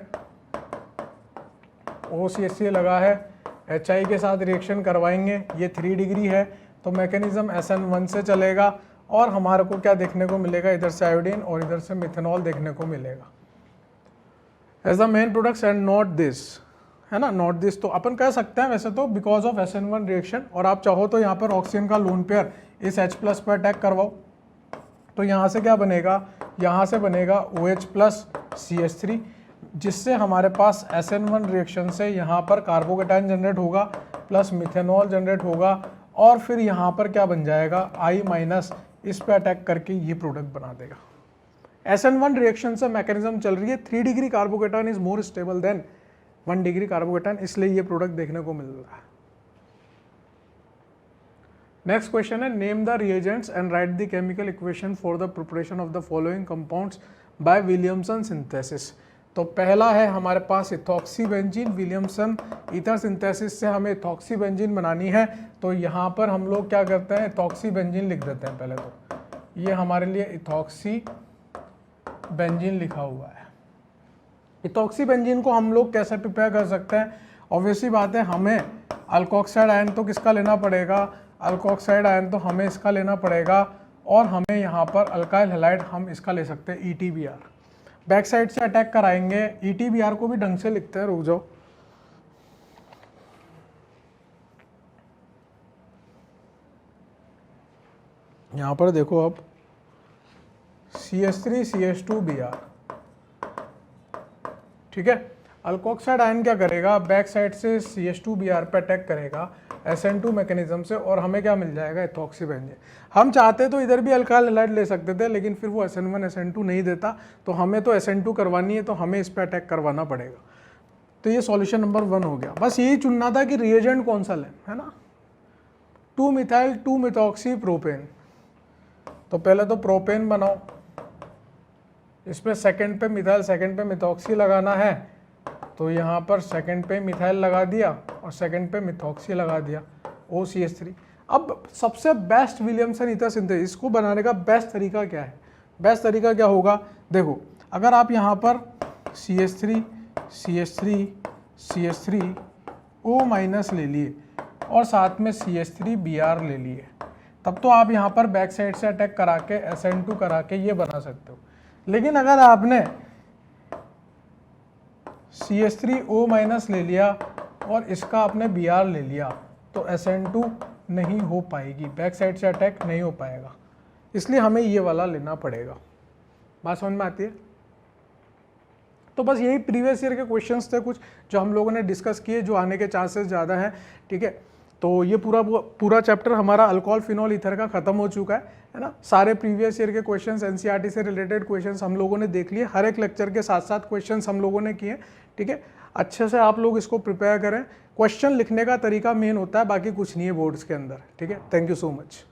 OCH3 लगा है, HI के साथ रिएक्शन करवाएंगे, ये 3 डिग्री है, तो मैकेनिज्म SN1 से चलेगा और हमारे को क्या देखने को मिलेगा, इधर से आयोडीन और इधर से मिथेनॉल देखने को मिलेगा as the main products and not this, है ना, नॉट दिस। तो अपन कह सकते हैं वैसे तो बिकॉज ऑफ SN1 रिएक्शन, और आप चाहो तो यहाँ पर ऑक्सीजन का लोन पेयर इस H+ पर अटैक करवाओ, तो यहाँ से क्या बनेगा, यहाँ से बनेगा OH+ CH3, जिससे हमारे पास SN1 रिएक्शन से यहाँ पर कार्बोकेटाइन जनरेट होगा प्लस मिथेनॉल जनरेट होगा, और फिर यहाँ पर क्या बन जाएगा I-, इस पे अटैक करके ये प्रोडक्ट बना देगा। SN1 रिएक्शन से मैकेनिज्म चल रही है, 3 degree carbocation is more stable than 1 degree carbocation, इसलिए ये प्रोडक्ट देखने को मिल रहा है। नेक्स्ट क्वेश्चन है, name the reagents and write the chemical equation for the preparation of the following compounds by Williamson synthesis. तो पहला है हमारे पास ethoxy benzene, Williamson ether synthesis से हमें इथॉक्सी बेंजीन बनानी है, तो यहाँ पर हम लोग क्या करते हैं, इथॉक्सी बेंजीन लिख देते हैं पहले। तो ये हमारे लिए इथॉक्सी बेंजीन लिखा हुआ है। इथॉक्सी बेंजीन को हम लोग कैसे प्रिपेयर कर सकते हैं, ऑब्वियसली बात है, हमें अल्कोक्साइड आयन तो किसका लेना पड़ेगा, अल्कोक्साइड आयन तो हमें इसका लेना पड़ेगा, और हमें यहाँ पर अल्काइल हैलाइड हम इसका ले सकते हैं ETBr। बैक साइड से अटैक कराएंगे, ETBr को भी ढंग से लिखते हैं, रुक जाओ, यहाँ पर देखो अब CH3 CH2Br, ठीक है। अल्कोक्साइड आयन क्या करेगा, बैक साइड से CH2Br पे अटैक करेगा SN2 मैकेनिज्म से, और हमें क्या मिल जाएगा, इथॉक्सी बेंजीन। हम चाहते तो इधर भी अल्काइल हैलाइड ले सकते थे, लेकिन फिर वो SN1 SN2 नहीं देता, तो हमें तो SN2 करवानी है, तो हमें इस पे अटैक करवाना पड़ेगा। तो ये सॉल्यूशन नंबर 1 हो गया। बस यही चुनना था कि रिएजेंट कौन सा लें, है ना। 2-मिथाइल 2-मिथॉक्सी प्रोपेन, तो पहले तो प्रोपेन बनाओ, इस पर सेकेंड पे मिथाइल सेकेंड पे मिथॉक्सी लगाना है, तो यहाँ पर सेकेंड पे मिथाइल लगा दिया और सेकेंड पे मिथॉक्सी लगा दिया, OCH3। अब सबसे बेस्ट विलियमसन ईथर सिंथेसिस, इसको बनाने का बेस्ट तरीका क्या है, बेस्ट तरीका क्या होगा, देखो अगर आप यहाँ पर CH3 CH3 CH3 O- ले लिए और साथ में CH3Br ले लिए, तब तो आप यहाँ पर बैक साइड से अटैक करा के SN2 करा के ये बना सकते हो। लेकिन अगर आपने CH3O- ले लिया और इसका आपने Br ले लिया, तो SN2 नहीं हो पाएगी, बैक साइड से अटैक नहीं हो पाएगा, इसलिए हमें ये वाला लेना पड़ेगा। बात समझ में आती है। तो बस यही प्रीवियस ईयर के क्वेश्चंस थे कुछ जो हम लोगों ने डिस्कस किए, जो आने के चांसेस ज़्यादा हैं, ठीक है। तो ये पूरा चैप्टर हमारा अल्कोहल फिनॉल ईथर का खत्म हो चुका है ना। सारे प्रीवियस ईयर के क्वेश्चंस, एनसीईआरटी से रिलेटेड क्वेश्चंस हम लोगों ने देख लिए, हर एक लेक्चर के साथ साथ क्वेश्चंस हम लोगों ने किए, ठीक है। अच्छे से आप लोग इसको प्रिपेयर करें, क्वेश्चन लिखने का तरीका मेन होता है, बाकी कुछ नहीं है बोर्ड्स के अंदर, ठीक है। Thank you so much.